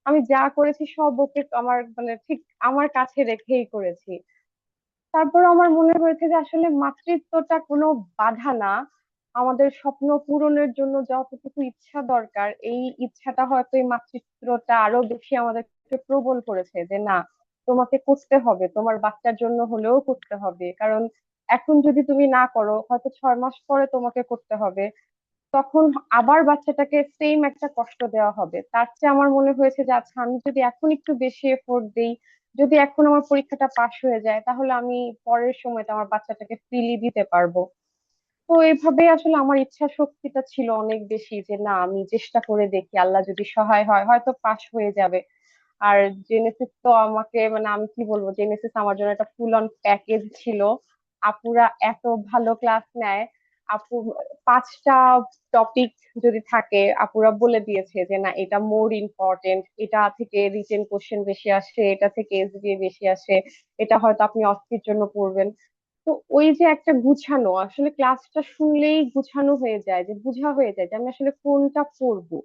আমি যা করেছি সব ওকে আমার মানে ঠিক আমার কাছে রেখেই করেছি। তারপর আমার মনে হয়েছে যে আসলে মাতৃত্বটা কোনো বাধা না, আমাদের স্বপ্ন পূরণের জন্য যতটুকু ইচ্ছা দরকার এই ইচ্ছাটা হয়তো এই মাতৃত্বটা আরো বেশি আমাদেরকে প্রবল করেছে যে না, তোমাকে করতে হবে, তোমার বাচ্চার জন্য হলেও করতে হবে। কারণ এখন যদি তুমি না করো হয়তো 6 মাস পরে তোমাকে করতে হবে, তখন আবার বাচ্চাটাকে সেম একটা কষ্ট দেওয়া হবে। তার চেয়ে আমার মনে হয়েছে যে আচ্ছা আমি যদি এখন একটু বেশি এফোর্ট দেই, যদি এখন আমার পরীক্ষাটা পাশ হয়ে যায় তাহলে আমি পরের সময়টা আমার বাচ্চাটাকে ফ্রিলি দিতে পারবো। তো এইভাবে আসলে আমার ইচ্ছা শক্তিটা ছিল অনেক বেশি যে না আমি চেষ্টা করে দেখি, আল্লাহ যদি সহায় হয় হয়তো পাশ হয়ে যাবে। আর জেনেসিস তো আমাকে মানে আমি কি বলবো, জেনেসিস আমার জন্য একটা ফুল অন প্যাকেজ ছিল। আপুরা এত ভালো ক্লাস নেয়। আপু 5টা টপিক যদি থাকে আপুরা বলে দিয়েছে যে না এটা মোর ইম্পর্টেন্ট, এটা থেকে রিটেন কোশ্চেন বেশি আসে, এটা থেকে এসবিএ বেশি আসে, এটা হয়তো আপনি অস্কির জন্য পড়বেন। তো ওই যে একটা গুছানো, আসলে ক্লাসটা শুনলেই গুছানো হয়ে যায়, যে বোঝা হয়ে যায় যে আমি আসলে কোনটা পড়বো,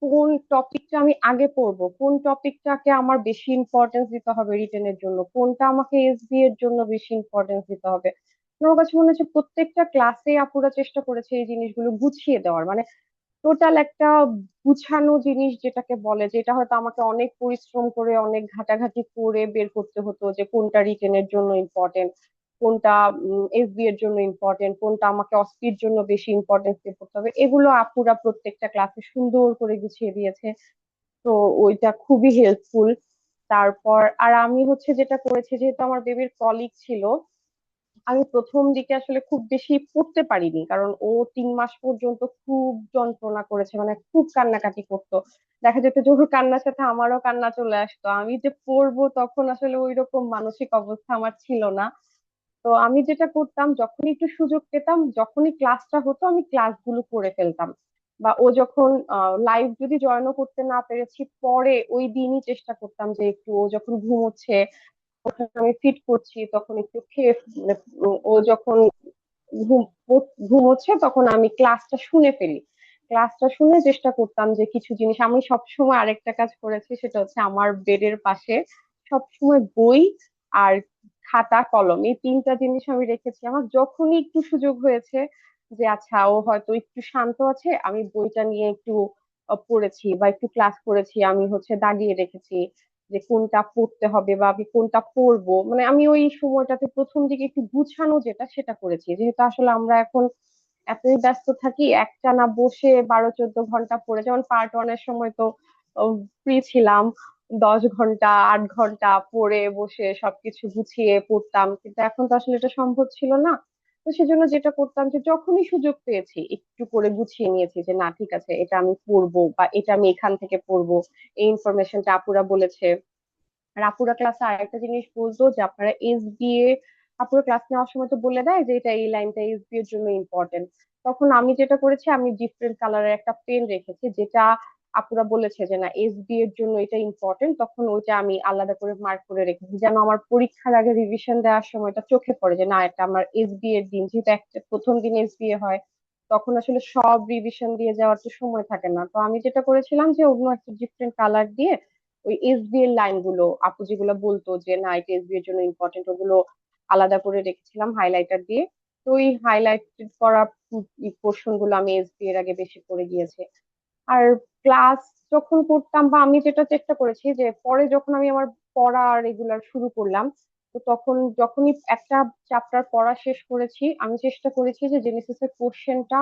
কোন টপিকটা আমি আগে পড়বো, কোন টপিকটাকে আমার বেশি ইম্পর্টেন্স দিতে হবে রিটেনের জন্য, কোনটা আমাকে এসবি এর জন্য বেশি ইম্পর্টেন্স দিতে হবে। আমার কাছে মনে হচ্ছে প্রত্যেকটা ক্লাসে আপুরা চেষ্টা করেছে এই জিনিসগুলো গুছিয়ে দেওয়ার, মানে টোটাল একটা গুছানো জিনিস যেটাকে বলে, যেটা হয়তো আমাকে অনেক পরিশ্রম করে অনেক ঘাটাঘাটি করে বের করতে হতো যে কোনটা রিটেনের জন্য ইম্পর্টেন্ট, কোনটা এসবি এর জন্য ইম্পর্টেন্ট, কোনটা আমাকে অস্কির জন্য বেশি ইম্পর্টেন্স দিয়ে পড়তে হবে, এগুলো আপুরা প্রত্যেকটা ক্লাসে সুন্দর করে গুছিয়ে দিয়েছে। তো ওইটা খুবই হেল্পফুল। তারপর আর আমি হচ্ছে যেটা করেছি, যেহেতু আমার বেবির কলিগ ছিল, আমি প্রথম দিকে আসলে খুব বেশি পড়তে পারিনি, কারণ ও 3 মাস পর্যন্ত খুব যন্ত্রণা করেছে, মানে খুব কান্নাকাটি করতো। দেখা যেত যে ওর কান্নার সাথে আমারও কান্না চলে আসতো, আমি যে পড়বো তখন আসলে ওই রকম মানসিক অবস্থা আমার ছিল না। তো আমি যেটা করতাম, যখনই একটু সুযোগ পেতাম, যখনই ক্লাসটা হতো আমি ক্লাসগুলো করে ফেলতাম। বা ও যখন লাইভ যদি জয়েনও করতে না পেরেছি, পরে ওই দিনই চেষ্টা করতাম যে একটু ও যখন ঘুমোচ্ছে, যখন আমি ফিট করছি তখন একটু খেয়ে মানে ও যখন ঘুমোচ্ছে তখন আমি ক্লাসটা শুনে ফেলি। ক্লাসটা শুনে চেষ্টা করতাম যে কিছু জিনিস আমি সবসময় আরেকটা কাজ করেছি, সেটা হচ্ছে আমার বেডের পাশে সবসময় বই আর খাতা কলম, এই 3টা জিনিস আমি রেখেছি। আমার যখনই একটু সুযোগ হয়েছে যে আচ্ছা ও হয়তো একটু শান্ত আছে, আমি বইটা নিয়ে একটু পড়েছি বা একটু ক্লাস করেছি, আমি হচ্ছে দাগিয়ে রেখেছি যে কোনটা পড়তে হবে বা আমি কোনটা পড়বো। মানে আমি ওই সময়টাতে প্রথম দিকে একটু গুছানো যেটা সেটা করেছি, যেহেতু আসলে আমরা এখন এতই ব্যস্ত থাকি, একটানা বসে 12-14 ঘন্টা পড়ে, যেমন পার্ট 1 এর সময় তো ফ্রি ছিলাম, 10 ঘন্টা 8 ঘন্টা পড়ে বসে সবকিছু গুছিয়ে পড়তাম, কিন্তু এখন তো আসলে এটা সম্ভব ছিল না। তো সেজন্য যেটা করতাম যে যখনই সুযোগ পেয়েছি একটু করে গুছিয়ে নিয়েছি যে না ঠিক আছে এটা আমি পড়বো বা এটা আমি এখান থেকে পড়বো, এই ইনফরমেশনটা আপুরা বলেছে। আর আপুরা ক্লাসে আরেকটা জিনিস বলতো যে আপনারা এসবিএ, আপুরা ক্লাস নেওয়ার সময় তো বলে দেয় যে এটা এই লাইনটা এসবিএ এর জন্য ইম্পর্টেন্ট। তখন আমি যেটা করেছি আমি ডিফারেন্ট কালারের একটা পেন রেখেছি, যেটা আপুরা বলেছে যে না এসবিএ এর জন্য এটা ইম্পর্টেন্ট, তখন ওইটা আমি আলাদা করে মার্ক করে রেখেছি যেন আমার পরীক্ষার আগে রিভিশন দেওয়ার সময় এটা চোখে পড়ে যে না এটা আমার এসবিএ এর দিন, যেহেতু একটা প্রথম দিন এসবিএ হয়, তখন আসলে সব রিভিশন দিয়ে যাওয়ার তো সময় থাকে না। তো আমি যেটা করেছিলাম যে অন্য একটা ডিফারেন্ট কালার দিয়ে ওই এসবি এর লাইন গুলো আপু যেগুলো বলতো যে না এটা এসবি এর জন্য ইম্পর্টেন্ট, ওগুলো আলাদা করে রেখেছিলাম হাইলাইটার দিয়ে। তো ওই হাইলাইটেড করা পোর্শন গুলো আমি এসবি এর আগে বেশি করে গিয়েছি। আর ক্লাস যখন করতাম বা আমি যেটা চেষ্টা করেছি যে পরে যখন আমি আমার পড়া রেগুলার শুরু করলাম, তো তখন যখনই একটা চ্যাপ্টার পড়া শেষ করেছি আমি চেষ্টা করেছি যে জেনেসিস এর কোশ্চেনটা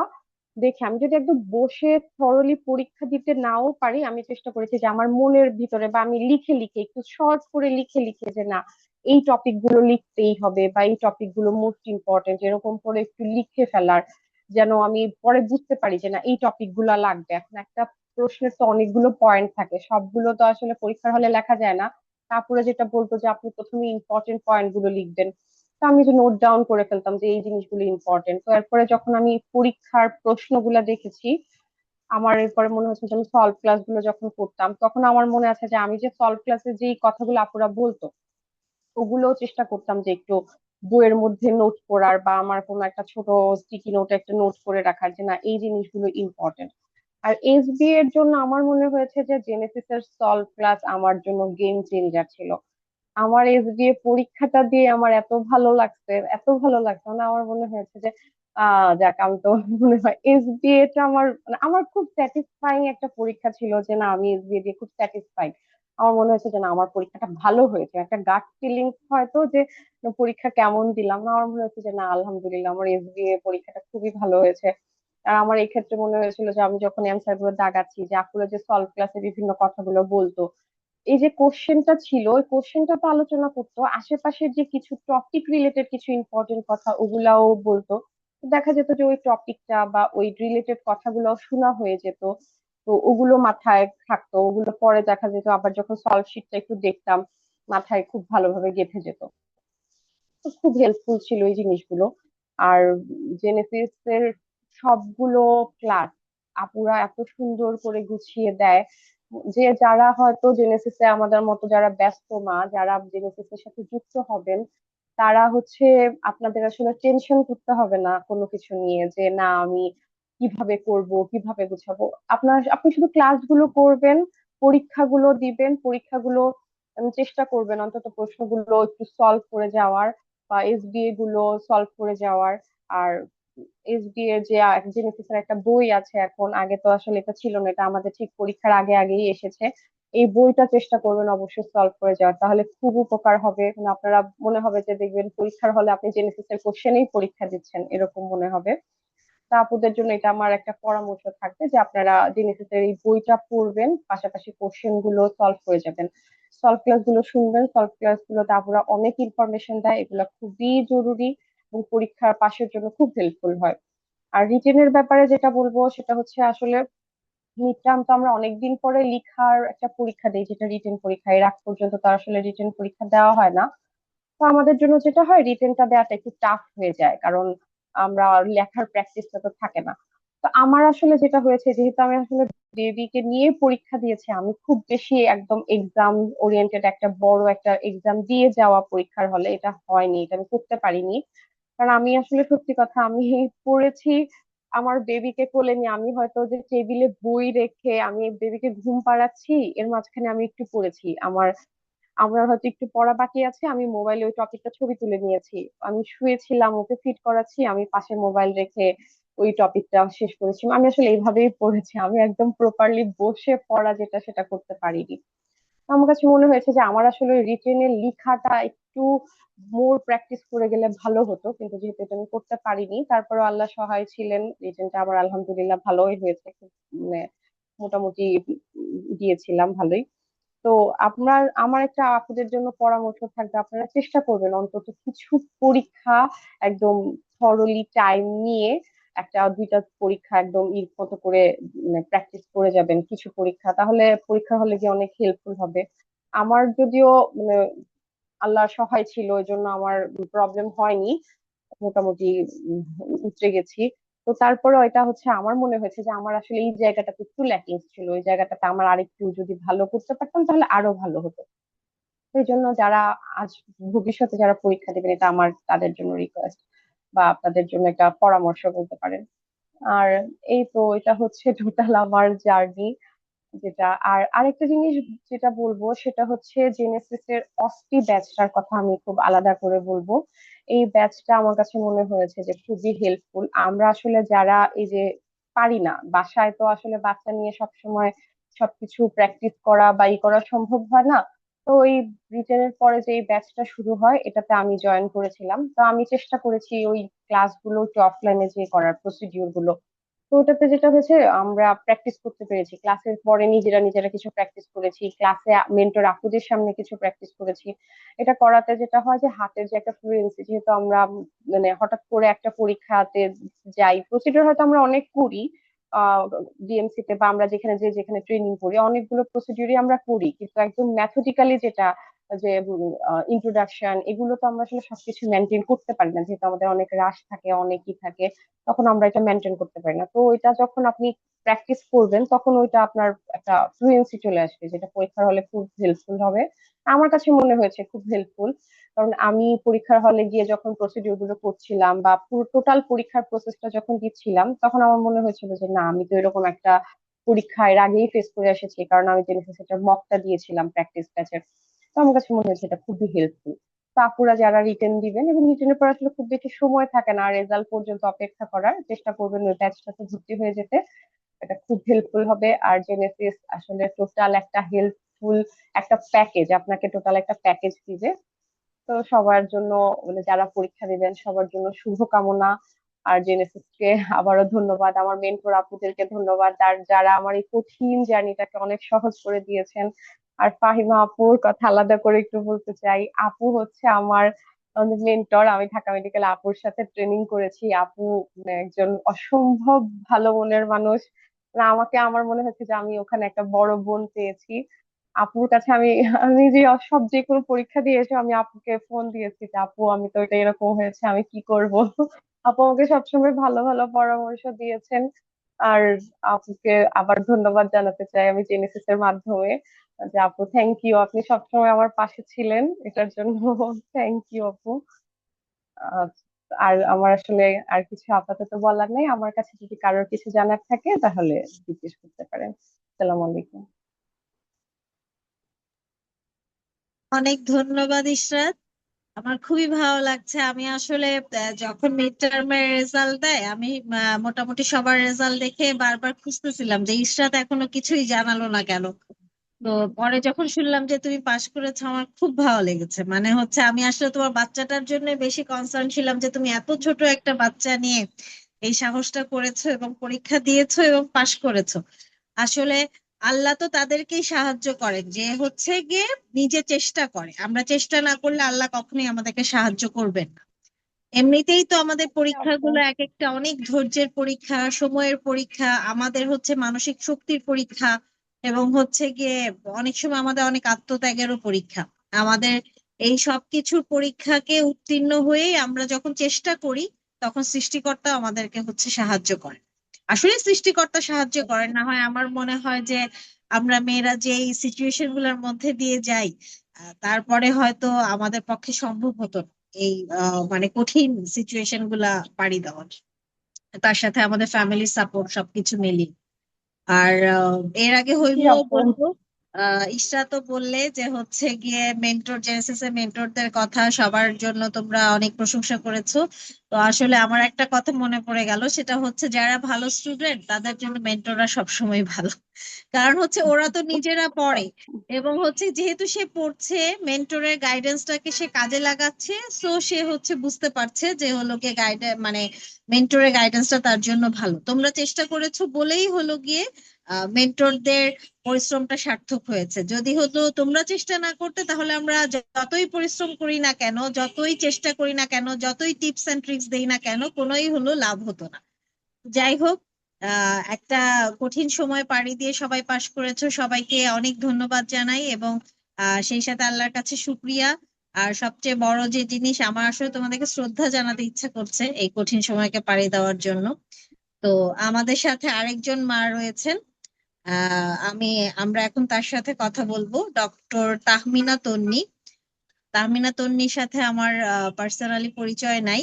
দেখে আমি যদি একদম বসে থরলি পরীক্ষা দিতে নাও পারি, আমি চেষ্টা করেছি যে আমার মনের ভিতরে বা আমি লিখে লিখে একটু শর্ট করে লিখে লিখে যে না এই টপিক গুলো লিখতেই হবে বা এই টপিক গুলো মোস্ট ইম্পর্টেন্ট এরকম করে একটু লিখে ফেলার, যেন আমি পরে বুঝতে পারি যে না এই টপিক গুলা লাগবে। এখন একটা প্রশ্নের তো অনেকগুলো পয়েন্ট থাকে, সবগুলো তো আসলে পরীক্ষার হলে লেখা যায় না। তারপরে যেটা বলতো যে আপনি প্রথমে ইম্পর্টেন্ট পয়েন্ট গুলো লিখবেন, তো আমি যে নোট ডাউন করে ফেলতাম যে এই জিনিসগুলো ইম্পর্টেন্ট। তো এরপরে যখন আমি পরীক্ষার প্রশ্নগুলা দেখেছি, আমার এরপরে মনে হচ্ছে যে আমি সলভ ক্লাস গুলো যখন করতাম তখন আমার মনে আছে যে আমি যে সলভ ক্লাসে যেই কথাগুলো আপুরা বলতো ওগুলোও চেষ্টা করতাম যে একটু বইয়ের মধ্যে নোট করার বা আমার কোনো একটা ছোট স্টিকি নোটে একটা নোট করে রাখার যে না এই জিনিসগুলো ইম্পর্টেন্ট। আর এসবিএ এর জন্য আমার মনে হয়েছে যে জেনেসিস এর সলভ ক্লাস আমার জন্য গেম চেঞ্জার ছিল। আমার এসবিএ পরীক্ষাটা দিয়ে আমার এত ভালো লাগছে, এত ভালো লাগছে, মানে আমার মনে হয়েছে যে যাক আমি তো মনে হয় এসবিএ টা আমার মানে আমার খুব স্যাটিসফাইং একটা পরীক্ষা ছিল যে না আমি এসবিএ দিয়ে খুব স্যাটিসফাইড। আমার মনে হয়েছে যে না আমার পরীক্ষাটা ভালো হয়েছে, একটা গাট ফিলিং হয়তো যে পরীক্ষা কেমন দিলাম না, আমার মনে হচ্ছে যে না আলহামদুলিল্লাহ আমার এসবিএ পরীক্ষাটা খুবই ভালো হয়েছে। আর আমার এই ক্ষেত্রে মনে হয়েছিল যে আমি যখন অ্যান্সার গুলো দাগাচ্ছি যে আপুরা যে সলভ ক্লাসে বিভিন্ন কথাগুলো বলতো, এই যে কোশ্চেনটা ছিল ওই কোশ্চেনটা তো আলোচনা করতো, আশেপাশের যে কিছু টপিক রিলেটেড কিছু ইম্পর্টেন্ট কথা ওগুলাও বলতো। তো দেখা যেত যে ওই টপিকটা বা ওই রিলেটেড কথাগুলো শোনা হয়ে যেত। তো ওগুলো মাথায় থাকতো, ওগুলো পরে দেখা যেত আবার যখন সলভ শিটটা একটু দেখতাম মাথায় খুব ভালোভাবে গেঁথে যেত। তো খুব হেল্পফুল ছিল এই জিনিসগুলো। আর জেনেসিস এর সবগুলো ক্লাস আপুরা এত সুন্দর করে গুছিয়ে দেয় যে যারা হয়তো জেনেসিসে আমাদের মতো যারা ব্যস্ত মা যারা জেনেসিসের সাথে যুক্ত হবেন, তারা হচ্ছে আপনাদের আসলে টেনশন করতে হবে না কোনো কিছু নিয়ে যে না আমি কিভাবে করব কিভাবে গুছাবো। আপনি শুধু ক্লাসগুলো করবেন, পরীক্ষাগুলো দিবেন, পরীক্ষাগুলো চেষ্টা করবেন অন্তত প্রশ্নগুলো একটু সলভ করে যাওয়ার বা এসবিএ গুলো সলভ করে যাওয়ার। আর এসবিএ যে জেনেসিসের একটা বই আছে এখন, আগে তো আসলে এটা ছিল না, এটা আমাদের ঠিক পরীক্ষার আগে আগেই এসেছে। এই বইটা চেষ্টা করবেন অবশ্যই সলভ করে যাওয়ার, তাহলে খুব উপকার হবে। মানে আপনারা মনে হবে যে দেখবেন পরীক্ষার হলে আপনি জেনেসিসের কোশ্চেনেই পরীক্ষা দিচ্ছেন এরকম মনে হবে। তা আপুদের জন্য এটা আমার একটা পরামর্শ থাকবে যে আপনারা জেনেসিসের এই বইটা পড়বেন, পাশাপাশি কোশ্চেন গুলো সলভ করে যাবেন, সলভ ক্লাস গুলো শুনবেন। সলভ ক্লাস গুলোতে আপুরা অনেক ইনফরমেশন দেয়, এগুলো খুবই জরুরি এবং পরীক্ষার পাশের জন্য খুব হেল্পফুল হয়। আর রিটেনের ব্যাপারে যেটা বলবো সেটা হচ্ছে আসলে মিডটার্ম তো আমরা অনেকদিন পরে লিখার একটা পরীক্ষা দিই যেটা রিটেন পরীক্ষা, এর আগ পর্যন্ত তো আসলে রিটেন পরীক্ষা দেওয়া হয় না। তো আমাদের জন্য যেটা হয় রিটেনটা দেওয়াটা একটু টাফ হয়ে যায়, কারণ আমরা লেখার প্র্যাকটিসটা তো থাকে না। তো আমার আসলে যেটা হয়েছে যেহেতু আমি আসলে বেবিকে নিয়ে পরীক্ষা দিয়েছি, আমি খুব বেশি একদম এক্সাম ওরিয়েন্টেড একটা বড় একটা এক্সাম দিয়ে যাওয়া পরীক্ষার হলে এটা হয়নি, এটা আমি করতে পারিনি। কারণ আমি আসলে সত্যি কথা আমি পড়েছি আমার বেবিকে কোলে নিয়ে, আমি হয়তো যে টেবিলে বই রেখে আমি বেবিকে ঘুম পাড়াচ্ছি এর মাঝখানে আমি একটু পড়েছি, আমার হয়তো একটু পড়া বাকি আছে, আমি মোবাইলে ওই টপিকটা ছবি তুলে নিয়েছি, আমি শুয়েছিলাম ওকে ফিট করাচ্ছি আমি পাশে মোবাইল রেখে ওই টপিকটা শেষ করেছি। আমি আসলে এইভাবেই পড়েছি, আমি একদম প্রপারলি বসে পড়া যেটা সেটা করতে পারিনি। আমার কাছে মনে হয়েছে যে আমার আসলে রিটেনের লেখাটা একটু মোর প্র্যাকটিস করে গেলে ভালো হতো, কিন্তু যেহেতু এটা আমি করতে পারিনি তারপরে আল্লাহ সহায় ছিলেন, রিটেনটা আমার আলহামদুলিল্লাহ ভালোই হয়েছে, খুব মানে মোটামুটি দিয়েছিলাম ভালোই। তো আমার একটা আপুদের জন্য পরামর্শ থাকবে, আপনারা চেষ্টা করবেন অন্তত কিছু পরীক্ষা একদম থরলি টাইম নিয়ে একটা দুইটা পরীক্ষা একদম ইর মতো করে প্র্যাকটিস করে যাবেন কিছু পরীক্ষা, তাহলে পরীক্ষা হলে গিয়ে অনেক হেল্পফুল হবে। আমার যদিও মানে আল্লাহর সহায় ছিল, ওই জন্য আমার প্রবলেম হয়নি, মোটামুটি উম, উতরে গেছি। তো তারপরে এটা হচ্ছে আমার মনে হয়েছে যে আমার আসলে এই জায়গাটাতে একটু ল্যাকিং ছিল, ওই জায়গাটাতে আমার আরেকটু যদি ভালো করতে পারতাম তাহলে আরো ভালো হতো। এই জন্য যারা আজ ভবিষ্যতে যারা পরীক্ষা দেবেন, এটা আমার তাদের জন্য রিকোয়েস্ট বা আপনাদের জন্য একটা পরামর্শ বলতে পারেন। আর এই তো এটা হচ্ছে টোটাল আমার জার্নি যেটা। আর আরেকটা জিনিস যেটা বলবো সেটা হচ্ছে জেনেসিস এর অস্টি ব্যাচটার কথা আমি খুব আলাদা করে বলবো। এই ব্যাচটা আমার কাছে মনে হয়েছে যে খুবই হেল্পফুল। আমরা আসলে যারা এই যে পারি না, বাসায় তো আসলে বাচ্চা নিয়ে সবসময় সবকিছু প্র্যাকটিস করা বা ই করা সম্ভব হয় না। তো ওই রিটেনের পরে যে এই ব্যাচটা শুরু হয় এটাতে আমি জয়েন করেছিলাম। তো আমি চেষ্টা করেছি ওই ক্লাসগুলো একটু অফলাইনে যে করার প্রসিডিউর গুলো। তো ওটাতে যেটা হয়েছে, আমরা প্র্যাকটিস করতে পেরেছি, ক্লাসের পরে নিজেরা নিজেরা কিছু প্র্যাকটিস করেছি, ক্লাসে মেন্টর আপুদের সামনে কিছু প্র্যাকটিস করেছি। এটা করাতে যেটা হয় যে হাতের যে একটা ফ্লুয়েন্সি, যেহেতু আমরা হঠাৎ করে একটা পরীক্ষাতে যাই, প্রসিডিউর হয়তো আমরা অনেক করি ডিএমসি তে বা আমরা যেখানে যে যেখানে ট্রেনিং করি অনেকগুলো প্রসিডিউরই আমরা করি, কিন্তু একদম ম্যাথমেটিক্যালি যেটা যে ইন্ট্রোডাকশন, এগুলো তো আমরা আসলে সবকিছু মেনটেন করতে পারি না, যেহেতু আমাদের অনেক রাশ থাকে অনেকই থাকে, তখন আমরা এটা মেনটেন করতে পারি না। তো ওইটা যখন আপনি প্র্যাকটিস করবেন তখন ওইটা আপনার একটা ফ্লুয়েন্সি চলে আসবে, যেটা পরীক্ষার হলে খুব হেল্পফুল হবে। আমার কাছে মনে হয়েছে খুব হেল্পফুল, কারণ আমি পরীক্ষার হলে গিয়ে যখন প্রসিডিউর গুলো করছিলাম বা পুরো টোটাল পরীক্ষার প্রসেসটা যখন দিচ্ছিলাম, তখন আমার মনে হয়েছিল যে না, আমি তো এরকম একটা পরীক্ষা এর আগেই ফেস করে এসেছি, কারণ আমি জেনেছি সেটা মকটা দিয়েছিলাম প্র্যাকটিস ব্যাচের। তো আমার কাছে মনে হয়েছে এটা খুবই হেল্পফুল। তো আপুরা যারা রিটেন দিবেন, এবং রিটেনের পর আসলে খুব বেশি সময় থাকে না রেজাল্ট পর্যন্ত অপেক্ষা করার, চেষ্টা করবেন ওই ব্যাচটাতে ভর্তি হয়ে যেতে, এটা খুব হেল্পফুল হবে। আর জেনেসিস আসলে টোটাল একটা হেল্পফুল একটা প্যাকেজ, আপনাকে টোটাল একটা প্যাকেজ দিবে। তো সবার জন্য যারা পরীক্ষা দিবেন সবার জন্য শুভকামনা। আর জেনেসিস কে আবারও ধন্যবাদ, আমার মেন্টর আপুদেরকে ধন্যবাদ, আর যারা আমার এই কঠিন জার্নিটাকে অনেক সহজ করে দিয়েছেন। আর ফাহিমা আপুর কথা আলাদা করে একটু বলতে চাই, আপু হচ্ছে আমার মেন্টর। আমি ঢাকা মেডিকেল আপুর সাথে ট্রেনিং করেছি। আপু একজন অসম্ভব ভালো মনের মানুষ। আমাকে আমার মনে হচ্ছে যে আমি ওখানে একটা বড় বোন পেয়েছি। আপুর কাছে আমি আমি যে সব যে কোনো পরীক্ষা দিয়ে এসে আমি আপুকে ফোন দিয়েছি যে আপু আমি তো এটা এরকম হয়েছে, আমি কি করব। আপু আমাকে সবসময় ভালো ভালো পরামর্শ দিয়েছেন। আর আপুকে আবার ধন্যবাদ জানাতে চাই আমি জেনেসিস এর মাধ্যমে, যে আপু থ্যাংক ইউ, আপনি সবসময় আমার পাশে ছিলেন, এটার জন্য থ্যাংক ইউ আপু। আহ, আর আমার আসলে আর কিছু আপাতত বলার নেই, আমার কাছে যদি কারোর কিছু জানার থাকে তাহলে জিজ্ঞেস করতে পারেন। আসসালামু আলাইকুম। অনেক ধন্যবাদ ইশরাত। আমার খুবই ভালো লাগছে। আমি আসলে যখন মিড টার্মের রেজাল্ট দেয় আমি মোটামুটি সবার রেজাল্ট দেখে বারবার খুঁজতেছিলাম যে ইশরাত এখনো কিছুই জানালো না কেন। তো পরে যখন শুনলাম যে তুমি পাশ করেছো আমার খুব ভালো লেগেছে। মানে হচ্ছে আমি আসলে তোমার বাচ্চাটার জন্য বেশি কনসার্ন ছিলাম যে তুমি এত ছোট একটা বাচ্চা নিয়ে এই সাহসটা করেছো এবং পরীক্ষা দিয়েছো এবং পাশ করেছো। আসলে আল্লাহ তো তাদেরকেই সাহায্য করেন যে হচ্ছে গিয়ে নিজে চেষ্টা করে, আমরা চেষ্টা না করলে আল্লাহ কখনোই আমাদেরকে সাহায্য করবেন না। এমনিতেই তো আমাদের আপু পরীক্ষাগুলো এক একটা অনেক ধৈর্যের পরীক্ষা, সময়ের পরীক্ষা, আমাদের হচ্ছে মানসিক শক্তির পরীক্ষা, এবং হচ্ছে গিয়ে অনেক সময় আমাদের অনেক আত্মত্যাগেরও পরীক্ষা। আমাদের এই সব কিছুর পরীক্ষাকে উত্তীর্ণ হয়েই আমরা যখন চেষ্টা করি তখন সৃষ্টিকর্তা আমাদেরকে হচ্ছে সাহায্য করে। আসলে সৃষ্টিকর্তা সাহায্য করেন না হয়, আমার মনে হয় যে আমরা মেয়েরা যে এই সিচুয়েশন গুলোর মধ্যে দিয়ে যাই তারপরে হয়তো আমাদের পক্ষে সম্ভব হতো না এই মানে কঠিন সিচুয়েশন গুলা পাড়ি দেওয়া, তার সাথে আমাদের ফ্যামিলি সাপোর্ট সবকিছু মিলিয়ে। আর এর আগে জি হইবও আপু। বলবো, ইশরা তো বললে যে হচ্ছে গিয়ে মেন্টর, জেনেসিস এর মেন্টরদের কথা সবার জন্য তোমরা অনেক প্রশংসা করেছো। তো আসলে আমার একটা কথা মনে পড়ে গেল, সেটা হচ্ছে যারা ভালো স্টুডেন্ট তাদের জন্য মেন্টররা সবসময় ভালো। কারণ হচ্ছে ওরা তো নিজেরা পড়ে এবং হচ্ছে যেহেতু সে পড়ছে, মেন্টরের গাইডেন্সটাকে সে কাজে লাগাচ্ছে, সো সে হচ্ছে বুঝতে পারছে যে হলো গিয়ে মেন্টরের গাইডেন্সটা তার জন্য ভালো। তোমরা চেষ্টা করেছো বলেই হলো গিয়ে মেন্টরদের পরিশ্রমটা সার্থক হয়েছে। যদি হতো তোমরা চেষ্টা না করতে, তাহলে আমরা যতই পরিশ্রম করি না কেন, যতই চেষ্টা করি না কেন, যতই টিপস এন্ড ট্রিক্স দেই না কেন, কোনোই হলো লাভ হতো না। যাই হোক, একটা কঠিন সময় পাড়ি দিয়ে সবাই পাশ করেছো, সবাইকে অনেক ধন্যবাদ জানাই, এবং সেই সাথে আল্লাহর কাছে শুক্রিয়া। আর সবচেয়ে বড় যে জিনিস, আমার আসলে তোমাদেরকে শ্রদ্ধা জানাতে ইচ্ছা করছে এই কঠিন সময়কে পাড়ি দেওয়ার জন্য। তো আমাদের সাথে আরেকজন মা রয়েছেন, আমরা এখন তার সাথে কথা বলবো, ডক্টর তাহমিনা তন্নি। তাহমিনা তন্নির সাথে আমার পার্সোনালি পরিচয় নাই।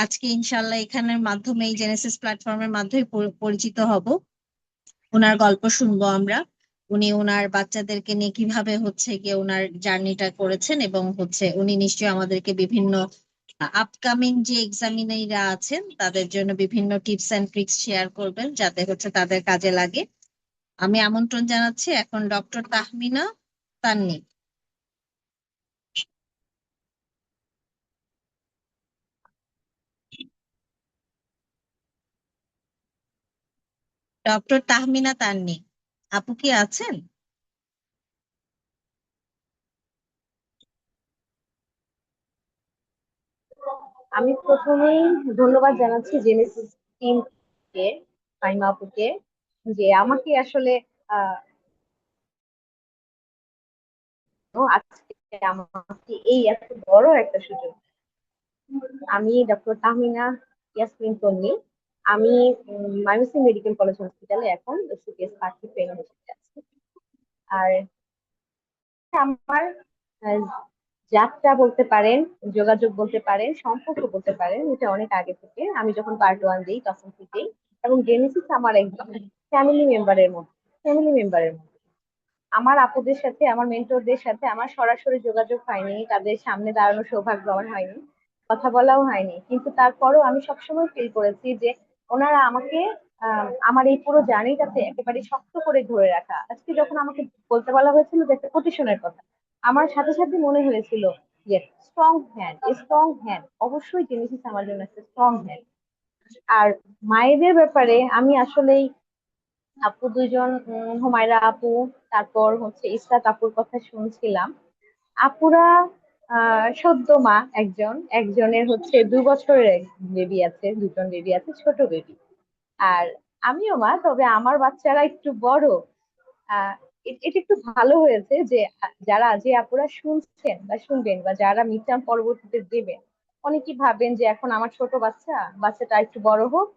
আজকে ইনশাল্লাহ এখানের মাধ্যমে, এই জেনেসিস প্ল্যাটফর্মের মাধ্যমে পরিচিত হব। ওনার গল্প শুনবো আমরা। উনি ওনার বাচ্চাদেরকে নিয়ে কিভাবে হচ্ছে গিয়ে ওনার জার্নিটা করেছেন, এবং হচ্ছে উনি নিশ্চয়ই আমাদেরকে বিভিন্ন আপকামিং যে এক্সামিনাররা আছেন তাদের জন্য বিভিন্ন টিপস এন্ড ট্রিক্স শেয়ার করবেন, যাতে হচ্ছে তাদের কাজে লাগে। আমি আমন্ত্রণ জানাচ্ছি এখন ডক্টর তাহমিনা তান্নি। ডক্টর তাহমিনা তান্নি, আপু কি আছেন? আমি প্রথমেই ধন্যবাদ জানাচ্ছি জেনেসিস টিমকে, ফাইমা আপুকে, যে আমাকে আসলে আহ আজকে আমাকে এই এত বড় একটা সুযোগ। আমি ডক্টর তাহমিনা ইয়াসমিন তন্নি। আমি ময়মনসিংহ মেডিকেল কলেজ হসপিটালে এখন সিপিএস প্রার্থী ট্রেনিং হিসেবে আছি। আর আমার আহ, যাত্রা বলতে পারেন, যোগাযোগ বলতে পারেন, সম্পর্ক বলতে পারেন, এটা অনেক আগে থেকে, আমি যখন পার্ট ওয়ান দিই তখন থেকেই। এবং জেনেসিস আমার একদম ফ্যামিলি মেম্বারের মতো। আমার আপুদের সাথে, আমার মেন্টরদের সাথে আমার সরাসরি যোগাযোগ হয়নি, তাদের সামনে দাঁড়ানোর সৌভাগ্য আমার হয়নি, কথা বলাও হয়নি, কিন্তু তারপরও আমি সবসময় ফিল করেছি যে ওনারা আমাকে আমার এই পুরো জার্নিটাতে একেবারে শক্ত করে ধরে রাখা। আজকে যখন আমাকে বলতে বলা হয়েছিল যে একটা কোটেশনের কথা, আমার সাথে সাথে মনে হয়েছিল যে স্ট্রং হ্যান্ড অবশ্যই জেনেসিস আমার জন্য একটা স্ট্রং হ্যান্ড। আর মায়েদের ব্যাপারে আমি আসলেই আপু দুইজন, হুমায়রা আপু, তারপর হচ্ছে ইসরাত আপুর কথা শুনছিলাম। আপুরা সদ্য মা, একজনের হচ্ছে 2 বছরের বেবি আছে, দুজন বেবি আছে, ছোট বেবি। আর আমিও মা, তবে আমার বাচ্চারা একটু বড়। আহ এটা একটু ভালো হয়েছে যে যে আপুরা শুনছেন বা শুনবেন, বা যারা মিটার পরবর্তীতে দেবেন, অনেকেই ভাবেন যে এখন আমার ছোট বাচ্চাটা একটু বড় হোক,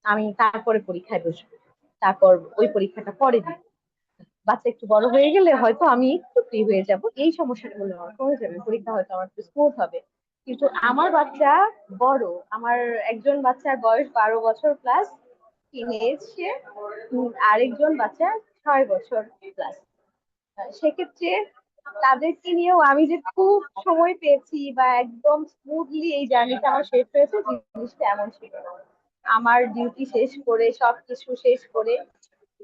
আমি তারপরে পরীক্ষায় বসবো, তারপর ওই পরীক্ষাটা পরে দিব, বাচ্চা একটু বড় হয়ে গেলে হয়তো আমি একটু ফ্রি হয়ে যাব, এই সমস্যাটা হলে আমার কমে যাবে, পরীক্ষা হয়তো আমার একটু স্মুথ হবে। কিন্তু আমার বাচ্চা বড়, আমার একজন বাচ্চার বয়স 12 বছর প্লাস, টিনেজ সে, আরেকজন বাচ্চা 6 বছর প্লাস। সেক্ষেত্রে তাদেরকে নিয়েও আমি যে খুব সময় পেয়েছি বা একদম স্মুথলি এই জার্নিটা আমার শেষ হয়েছে, জিনিসটা এমন ছিল না। আমার ডিউটি শেষ করে, সবকিছু শেষ করে,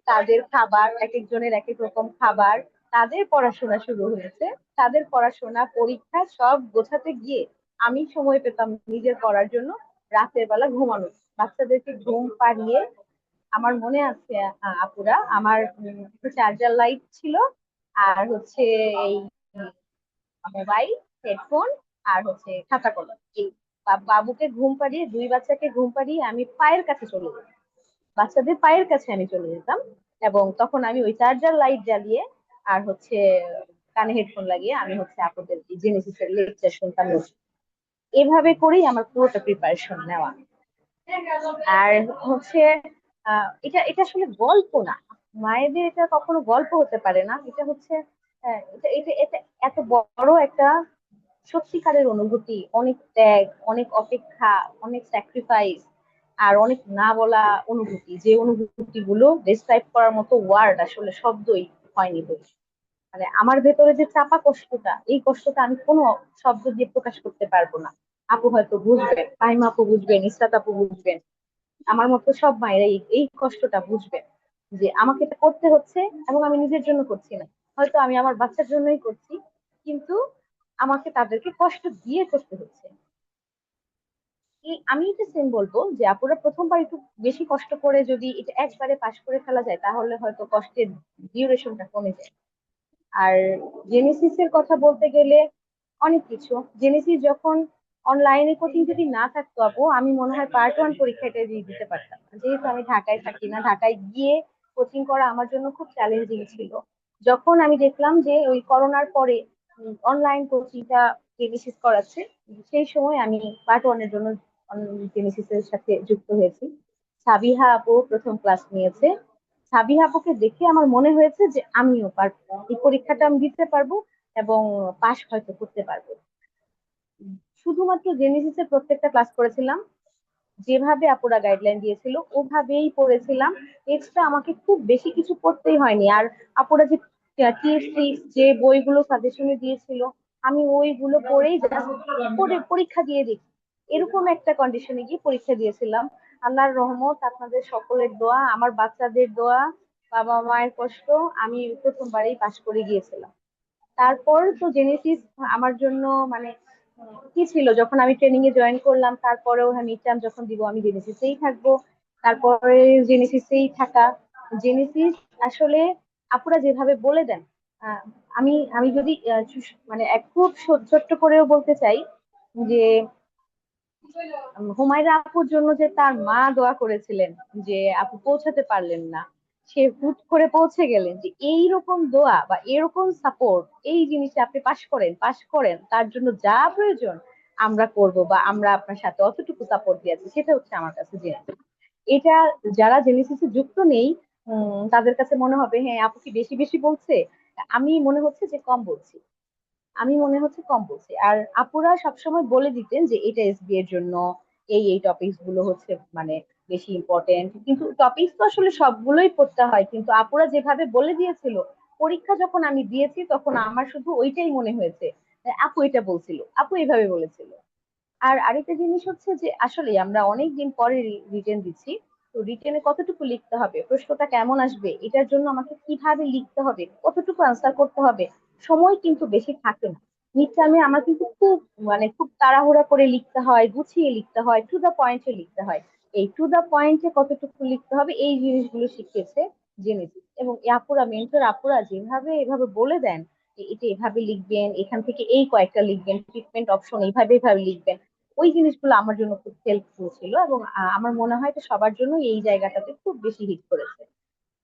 তাদের খাবার, এক একজনের এক এক রকম খাবার, তাদের পড়াশোনা শুরু হয়েছে, তাদের পড়াশোনা, পরীক্ষা সব গোছাতে গিয়ে আমি সময় পেতাম নিজের পড়ার জন্য, রাতের বেলা ঘুমানো, বাচ্চাদেরকে ঘুম পাড়িয়ে। আমার মনে আছে আপুরা, আমার একটা চার্জার লাইট ছিল, আর হচ্ছে এই মোবাইল, হেডফোন, আর হচ্ছে খাতা কলম, এই বাবুকে ঘুম পাড়িয়ে, দুই বাচ্চাকে ঘুম পাড়িয়ে আমি পায়ের কাছে চলে যেতাম, বাচ্চাদের পায়ের কাছে আমি চলে যেতাম, এবং তখন আমি ওই চার্জার লাইট জ্বালিয়ে আর হচ্ছে কানে হেডফোন লাগিয়ে আমি হচ্ছে আপনাদের জেনেসিসের লেকচার শুনতাম। এভাবে করেই আমার পুরোটা প্রিপারেশন নেওয়া। আর হচ্ছে এটা এটা আসলে গল্প না, মায়েদের এটা কখনো গল্প হতে পারে না, এটা হচ্ছে এটা এটা এটা এত বড় একটা সত্যিকারের অনুভূতি, অনেক ত্যাগ, অনেক অপেক্ষা, অনেক স্যাক্রিফাইস, আর অনেক না বলা অনুভূতি, যে অনুভূতি গুলো ডেসক্রাইব করার মতো ওয়ার্ড আসলে শব্দই হয়নি বলে। মানে আমার ভেতরে যে চাপা কষ্টটা, এই কষ্টটা আমি কোনো শব্দ দিয়ে প্রকাশ করতে পারবো না। আপু হয়তো বুঝবেন, ফাহিমা আপু বুঝবেন, ইসরাত আপু বুঝবেন, আমার মতো সব মায়েরা এই কষ্টটা বুঝবেন, যে আমাকে এটা করতে হচ্ছে, এবং আমি নিজের জন্য করছি না, হয়তো আমি আমার বাচ্চার জন্যই করছি, কিন্তু আমাকে তাদেরকে কষ্ট দিয়ে করতে হচ্ছে। আমি এটা সেম বলবো যে আপুরা প্রথমবার একটু বেশি কষ্ট করে যদি এটা একবারে পাশ করে ফেলা যায় তাহলে হয়তো কষ্টের ডিউরেশনটা কমে যায়। আর জেনেসিসের কথা বলতে গেলে অনেক কিছু। জেনেসিস যখন অনলাইনে কোচিং যদি না থাকতো আপু, আমি মনে হয় পার্ট 1 পরীক্ষাটা দিয়ে দিতে পারতাম না। যেহেতু আমি ঢাকায় থাকি না, ঢাকায় গিয়ে কোচিং করা আমার জন্য খুব চ্যালেঞ্জিং ছিল। যখন আমি দেখলাম যে ওই করোনার পরে অনলাইন কোচিংটা জেনেসিস করাচ্ছে, সেই সময় আমি পার্ট 1 এর জন্য জেনেসিসের সাথে যুক্ত হয়েছি। সাবিহা আপু প্রথম ক্লাস নিয়েছে। সাবিহা আপুকে দেখে আমার মনে হয়েছে যে আমিও পারবো, এই পরীক্ষাটা আমি দিতে পারবো এবং পাশ হয়তো করতে পারবো। শুধুমাত্র জেনেসিসের প্রত্যেকটা ক্লাস করেছিলাম, যেভাবে আপুরা গাইডলাইন দিয়েছিল ওভাবেই পড়েছিলাম। এক্সট্রা আমাকে খুব বেশি কিছু পড়তেই হয়নি। আর আপুরা যে টিএস6 যে বইগুলো সাজেশনে দিয়েছিল, আমি ওইগুলো পড়েই জাস্ট পড়ে পরীক্ষা দিয়ে দেখি, এরকম একটা কন্ডিশনে গিয়ে পরীক্ষা দিয়েছিলাম। আল্লাহর রহমত, আপনাদের সকলের দোয়া, আমার বাচ্চাদের দোয়া, বাবা মায়ের কষ্ট, আমি প্রথমবারেই পাশ করে গিয়েছিলাম। তারপর তো জেনেসিস আমার জন্য মানে কি ছিল, যখন আমি ট্রেনিং এ জয়েন করলাম তারপরেও আমি মিড যখন দিব আমি জেনেসিসেই থাকবো। তারপরে জেনেসিসেই থাকা। জেনেসিস আসলে আপুরা যেভাবে বলে দেন, আহ, আমি আমি যদি মানে খুব ছোট্ট করেও বলতে চাই যে হুমায়রা আপুর জন্য যে তার মা দোয়া করেছিলেন যে আপু পৌঁছাতে পারলেন না, সে হুট করে পৌঁছে গেলেন, যে এইরকম দোয়া বা এরকম সাপোর্ট, এই জিনিসটা আপনি পাশ করেন পাশ করেন, তার জন্য যা প্রয়োজন আমরা করব বা আমরা আপনার সাথে অতটুকু সাপোর্ট দিয়েছি, সেটা হচ্ছে আমার কাছে জেনেসিস। এটা যারা জেনেসিসে যুক্ত নেই তাদের কাছে মনে হবে হ্যাঁ আপু কি বেশি বেশি বলছে, আমি মনে হচ্ছে যে কম বলছি, আমি মনে হচ্ছে কম বলছি। আর আপুরা সবসময় বলে দিতেন যে এটা এসবি এর জন্য এই টপিকস গুলো হচ্ছে মানে বেশি ইম্পর্টেন্ট, কিন্তু টপিকস তো আসলে সবগুলোই পড়তে হয়, কিন্তু আপুরা যেভাবে বলে দিয়েছিল, পরীক্ষা যখন আমি দিয়েছি তখন আমার শুধু ওইটাই মনে হয়েছে, আপু এটা বলছিল, আপু এইভাবে বলেছিল। আর আরেকটা জিনিস হচ্ছে যে আসলে আমরা অনেক দিন পরে রিটেন দিচ্ছি, তো রিটেনে কতটুকু লিখতে হবে, প্রশ্নটা কেমন আসবে, এটার জন্য আমাকে কিভাবে লিখতে হবে, কতটুকু আনসার করতে হবে, সময় কিন্তু বেশি থাকে না। মিড টার্মে আমার কিন্তু খুব মানে খুব তাড়াহুড়া করে লিখতে হয়, গুছিয়ে লিখতে হয়, টু দা পয়েন্টে লিখতে হয়। এই টু দা পয়েন্টে কতটুকু লিখতে হবে এই জিনিসগুলো শিখিয়েছে জেনেছি। এবং এই আপুরা মেন্টর আপুরা যেভাবে এভাবে বলে দেন যে এটা এভাবে লিখবেন, এখান থেকে এই কয়েকটা লিখবেন, ট্রিটমেন্ট অপশন এইভাবে এভাবে লিখবেন, ওই জিনিসগুলো আমার জন্য খুব হেল্পফুল ছিল। এবং আমার মনে হয় এটা সবার জন্য এই জায়গাটাতে খুব বেশি হিট করেছে।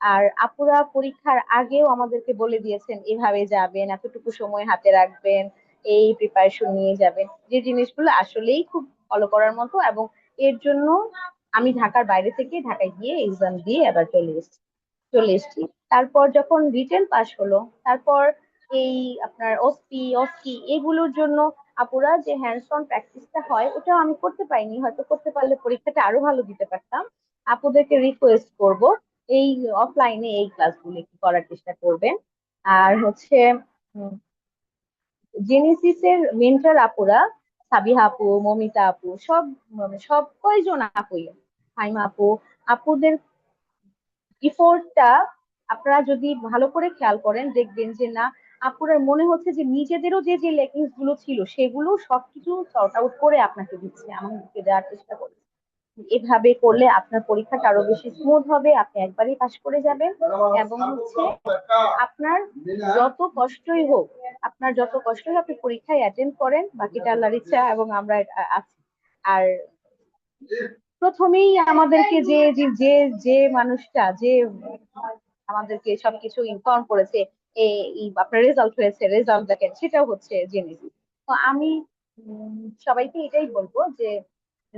আর আপুরা পরীক্ষার আগেও আমাদেরকে বলে দিয়েছেন এভাবে যাবেন, এতটুকু সময় হাতে রাখবেন, এই প্রিপারেশন নিয়ে যাবেন, যে জিনিসগুলো আসলেই খুব ফলো করার মতো। এবং এর জন্য আমি ঢাকার বাইরে থেকে ঢাকায় গিয়ে এক্সাম দিয়ে আবার চলে এসেছি। তারপর যখন রিটেন পাস হলো, তারপর এই আপনার অস্কি এগুলোর জন্য আপুরা যে হ্যান্ডস অন প্র্যাকটিসটা হয় ওটাও আমি করতে পাইনি, হয়তো করতে পারলে পরীক্ষাটা আরো ভালো দিতে পারতাম। আপুদেরকে রিকোয়েস্ট করব এই অফলাইনে এই ক্লাসগুলো একটু করার চেষ্টা করবেন। আর হচ্ছে জেনেসিসের মেন্টর আপুরা, সাবিহা আপু, মমিতা আপু, সব মানে সব কয়জন আপুই, হাইমা আপু, আপুদের ইফোর্টটা আপনারা যদি ভালো করে খেয়াল করেন দেখবেন যে না, আপুরা মনে হচ্ছে যে নিজেদেরও যে যে লেকিংস গুলো ছিল সেগুলো সবকিছু সর্ট আউট করে আপনাকে দিচ্ছে, আমাদেরকে দেওয়ার চেষ্টা করছে। এভাবে করলে আপনার পরীক্ষাটা আরো বেশি স্মুথ হবে, আপনি একবারই পাশ করে যাবেন। এবং হচ্ছে আপনার যত কষ্টই হোক, আপনার যত কষ্টই হোক আপনি পরীক্ষায় অ্যাটেন্ড করেন, বাকিটা আল্লাহর ইচ্ছা এবং আমরা আছি। আর প্রথমেই আমাদেরকে যে যে যে যে মানুষটা যে আমাদেরকে সবকিছু ইনফর্ম করেছে আপনার রেজাল্ট হয়েছে, রেজাল্ট দেখেন, সেটাও হচ্ছে জেনেসিস। তো আমি সবাইকে এটাই বলবো যে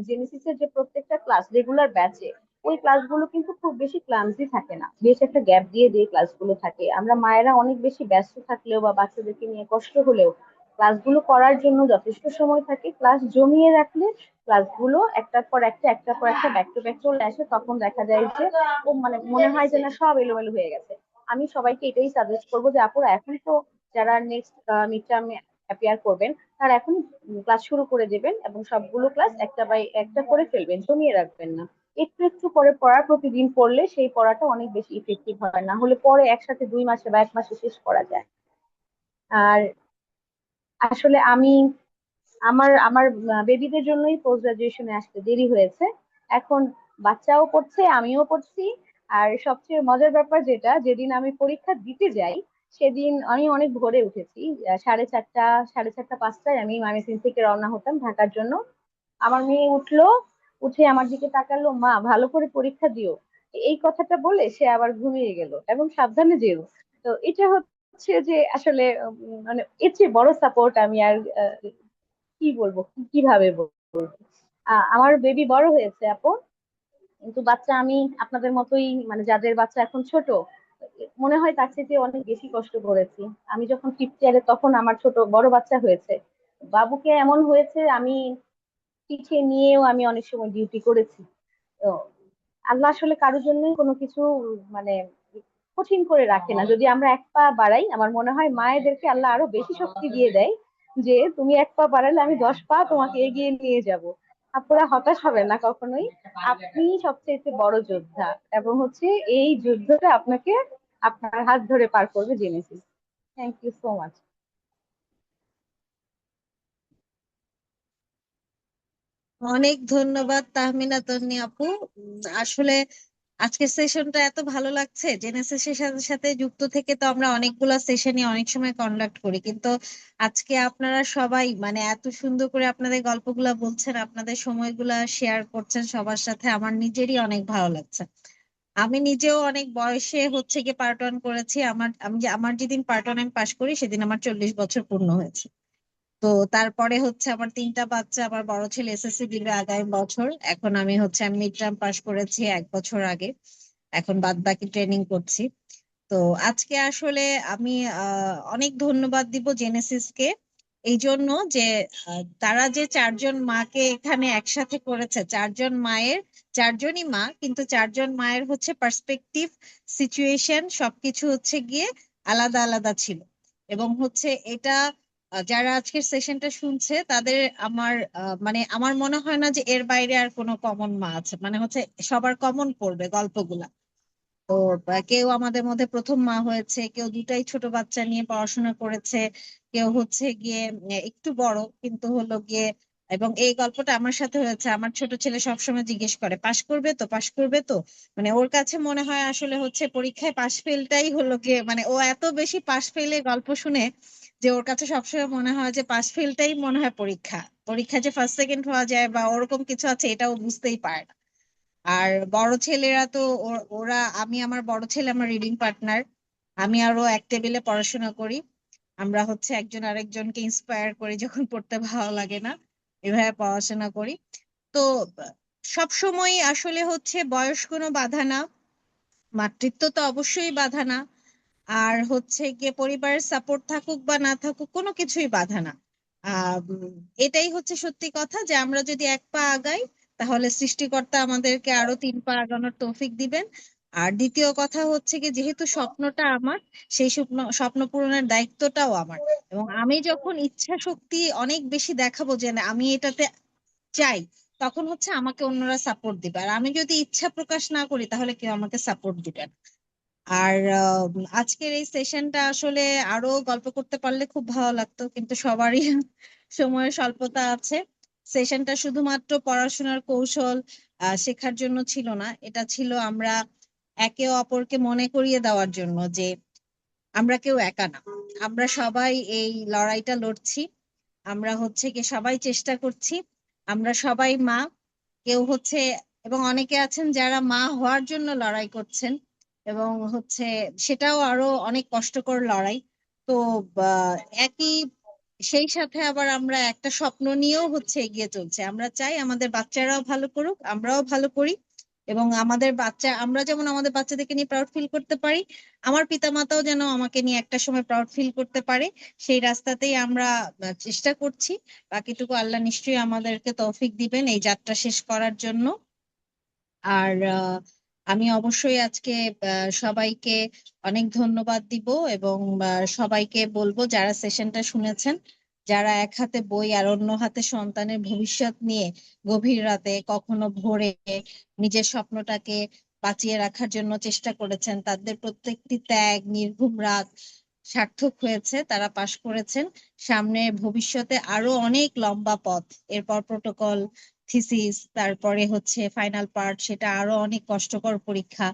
জেনেসিসের যে প্রত্যেকটা ক্লাস রেগুলার ব্যাচে, ওই ক্লাসগুলো কিন্তু খুব বেশি ক্লামসি থাকে না, বেশ একটা গ্যাপ দিয়ে দিয়ে ক্লাসগুলো থাকে। আমরা মায়েরা অনেক বেশি ব্যস্ত থাকলেও বা বাচ্চাদেরকে নিয়ে কষ্ট হলেও ক্লাসগুলো করার জন্য যথেষ্ট সময় থাকে। ক্লাস জমিয়ে রাখলে ক্লাসগুলো একটার পর একটা একটার পর একটা ব্যাক টু ব্যাক চলে আসে, তখন দেখা যায় যে ও মানে মনে হয় যে না সব এলোমেলো হয়ে গেছে। আমি সবাইকে এটাই সাজেস্ট করবো যে আপুরা এখন তো যারা নেক্সট মিড টার্মে অ্যাপিয়ার করবেন তারা এখন ক্লাস শুরু করে দেবেন এবং সবগুলো ক্লাস একটা বাই একটা করে ফেলবেন, জমিয়ে রাখবেন না। একটু একটু করে পড়া প্রতিদিন পড়লে সেই পড়াটা অনেক বেশি ইফেক্টিভ হয়, না হলে পরে একসাথে 2 মাসে বা 1 মাসে শেষ করা যায়। আর আসলে আমি আমার আমার বেবিদের জন্যই পোস্ট গ্রাজুয়েশনে আসতে দেরি হয়েছে। এখন বাচ্চাও পড়ছে, আমিও পড়ছি। আর সবচেয়ে মজার ব্যাপার যেটা, যেদিন আমি পরীক্ষা দিতে যাই সেদিন আমি অনেক ভোরে উঠেছি। 4:30, 4:30, 5টায় আমি ময়মনসিংহ থেকে রওনা হতাম ঢাকার জন্য। আমার মেয়ে উঠলো, উঠে আমার দিকে তাকালো, মা ভালো করে পরীক্ষা দিও, এই কথাটা বলে সে আবার ঘুমিয়ে গেল, এবং সাবধানে যেও। তো এটা হচ্ছে যে আসলে মানে এর চেয়ে বড় সাপোর্ট আমি আর কি বলবো, কিভাবে বলবো। আমার বেবি বড় হয়েছে আপু, কিন্তু বাচ্চা আমি আপনাদের মতোই, মানে যাদের বাচ্চা এখন ছোট, মনে হয় তার চেয়ে অনেক বেশি কষ্ট করেছি। আমি যখন 5th ইয়ারে তখন আমার ছোট বড় বাচ্চা হয়েছে, বাবুকে এমন হয়েছে আমি পিছিয়ে নিয়েও আমি অনেক সময় ডিউটি করেছি। তো আল্লাহ আসলে কারোর জন্যই কোনো কিছু মানে কঠিন করে রাখে না। যদি আমরা এক পা বাড়াই, আমার মনে হয় মায়েদেরকে আল্লাহ আরো বেশি শক্তি দিয়ে দেয়, যে তুমি এক পা বাড়ালে আমি 10 পা তোমাকে এগিয়ে নিয়ে যাব। আপনারা হতাশ হবেন না কখনোই। আপনি সবচেয়ে বড় যোদ্ধা, এবং হচ্ছে এই যুদ্ধটা আপনাকে আপনার হাত ধরে পার করবে জেনেছি। Thank you so much. অনেক ধন্যবাদ তাহমিনা তন্নি আপু। আসলে আজকের সেশনটা এত ভালো লাগছে। জেনেসিসের সাথে সাথে যুক্ত থেকে তো আমরা অনেকগুলা সেশনই অনেক সময় কন্ডাক্ট করি, কিন্তু আজকে আপনারা সবাই মানে এত সুন্দর করে আপনাদের গল্পগুলা বলছেন, আপনাদের সময়গুলা শেয়ার করছেন সবার সাথে, আমার নিজেরই অনেক ভালো লাগছে। আমি নিজেও অনেক বয়সে হচ্ছে গিয়ে পার্ট ওয়ান করেছি। আমার যেদিন পার্ট ওয়ান আমি পাশ করি সেদিন আমার 40 বছর পূর্ণ হয়েছে। তো তারপরে হচ্ছে আমার 3টা বাচ্চা, আমার বড় ছেলে এসএসসি দিবে আগামী বছর। এখন আমি মিড টার্ম পাস করেছি 1 বছর আগে, এখন বাদ বাকি ট্রেনিং করছি। তো আজকে আসলে আমি অনেক ধন্যবাদ দিব জেনেসিসকে এই জন্য যে তারা যে 4জন মাকে এখানে একসাথে করেছে। 4জনই মা, কিন্তু 4জন মায়ের হচ্ছে পার্সপেক্টিভ, সিচুয়েশন সবকিছু হচ্ছে গিয়ে আলাদা আলাদা ছিল। এবং হচ্ছে এটা যারা আজকের সেশনটা শুনছে তাদের মানে আমার মনে হয় না যে এর বাইরে আর কোনো কমন মা আছে, মানে হচ্ছে সবার কমন পড়বে গল্পগুলা। তো কেউ আমাদের মধ্যে প্রথম মা হয়েছে, কেউ দুটাই ছোট বাচ্চা নিয়ে পড়াশোনা করেছে, কেউ হচ্ছে গিয়ে একটু বড় কিন্তু হলো গিয়ে। এবং এই গল্পটা আমার সাথে হয়েছে। আমার ছোট ছেলে সবসময় জিজ্ঞেস করে, পাশ করবে তো, পাশ করবে তো। মানে ওর কাছে মনে হয় আসলে হচ্ছে পরীক্ষায় পাশ ফেলটাই হলো গিয়ে, মানে ও এত বেশি পাশ ফেলে গল্প শুনে যে ওর কাছে সবসময় মনে হয় যে পাশ ফেলটাই মনে হয় পরীক্ষা। পরীক্ষা যে ফার্স্ট সেকেন্ড হওয়া যায় বা ওরকম কিছু আছে এটাও বুঝতেই পারে না। আর বড় ছেলেরা তো ওরা, আমার বড় ছেলে আমার রিডিং পার্টনার। আমি আরো এক টেবিলে পড়াশোনা করি। আমরা হচ্ছে একজন আরেকজনকে ইন্সপায়ার করি যখন পড়তে ভালো লাগে না, এভাবে পড়াশোনা করি। তো সব সময় আসলে হচ্ছে বয়স কোনো বাধা না, মাতৃত্ব তো অবশ্যই বাধা না, আর হচ্ছে গিয়ে পরিবারের সাপোর্ট থাকুক বা না থাকুক কোনো কিছুই বাধা না। এটাই হচ্ছে সত্যি কথা, যে আমরা যদি 1 পা আগাই তাহলে সৃষ্টিকর্তা আমাদেরকে আরো 3 পা আগানোর তৌফিক দিবেন। আর দ্বিতীয় কথা হচ্ছে কি, যেহেতু স্বপ্নটা আমার, সেই স্বপ্ন স্বপ্ন পূরণের দায়িত্বটাও আমার। এবং আমি যখন ইচ্ছা শক্তি অনেক বেশি দেখাবো যে না আমি এটাতে চাই, তখন হচ্ছে আমাকে অন্যরা সাপোর্ট দিবে। আর আমি যদি ইচ্ছা প্রকাশ না করি তাহলে কেউ আমাকে সাপোর্ট দিবে না। আর আজকের এই সেশনটা আসলে আরো গল্প করতে পারলে খুব ভালো লাগতো, কিন্তু সবারই সময়ের স্বল্পতা আছে। সেশনটা শুধুমাত্র পড়াশোনার কৌশল শেখার জন্য ছিল না, এটা ছিল আমরা একে অপরকে মনে করিয়ে দেওয়ার জন্য যে আমরা কেউ একা না। আমরা সবাই এই লড়াইটা লড়ছি, আমরা হচ্ছে কি সবাই চেষ্টা করছি, আমরা সবাই মা। কেউ হচ্ছে, এবং অনেকে আছেন যারা মা হওয়ার জন্য লড়াই করছেন, এবং হচ্ছে সেটাও আরো অনেক কষ্টকর লড়াই। তো একই সেই সাথে আবার আমরা একটা স্বপ্ন নিয়েও হচ্ছে এগিয়ে চলছে। আমরা চাই আমাদের বাচ্চারাও ভালো করুক, আমরাও ভালো করি, এবং আমরা যেমন আমাদের বাচ্চাদেরকে নিয়ে প্রাউড ফিল করতে পারি, আমার পিতামাতাও যেন আমাকে নিয়ে একটা সময় প্রাউড ফিল করতে পারে। সেই রাস্তাতেই আমরা চেষ্টা করছি। বাকিটুকু আল্লাহ নিশ্চয়ই আমাদেরকে তৌফিক দিবেন এই যাত্রা শেষ করার জন্য। আর আমি অবশ্যই আজকে সবাইকে অনেক ধন্যবাদ দিব, এবং সবাইকে বলবো যারা সেশনটা শুনেছেন, যারা এক হাতে বই আর অন্য হাতে সন্তানের ভবিষ্যৎ নিয়ে গভীর রাতে কখনো ভোরে নিজের স্বপ্নটাকে বাঁচিয়ে রাখার জন্য চেষ্টা করেছেন, তাদের প্রত্যেকটি ত্যাগ, নির্ঘুম রাত, সার্থক হয়েছে, তারা পাশ করেছেন। সামনে ভবিষ্যতে আরো অনেক লম্বা পথ, এরপর প্রোটোকল, থিসিস, তারপরে হচ্ছে ফাইনাল পার্ট, সেটা আরো অনেক কষ্টকর পরীক্ষা।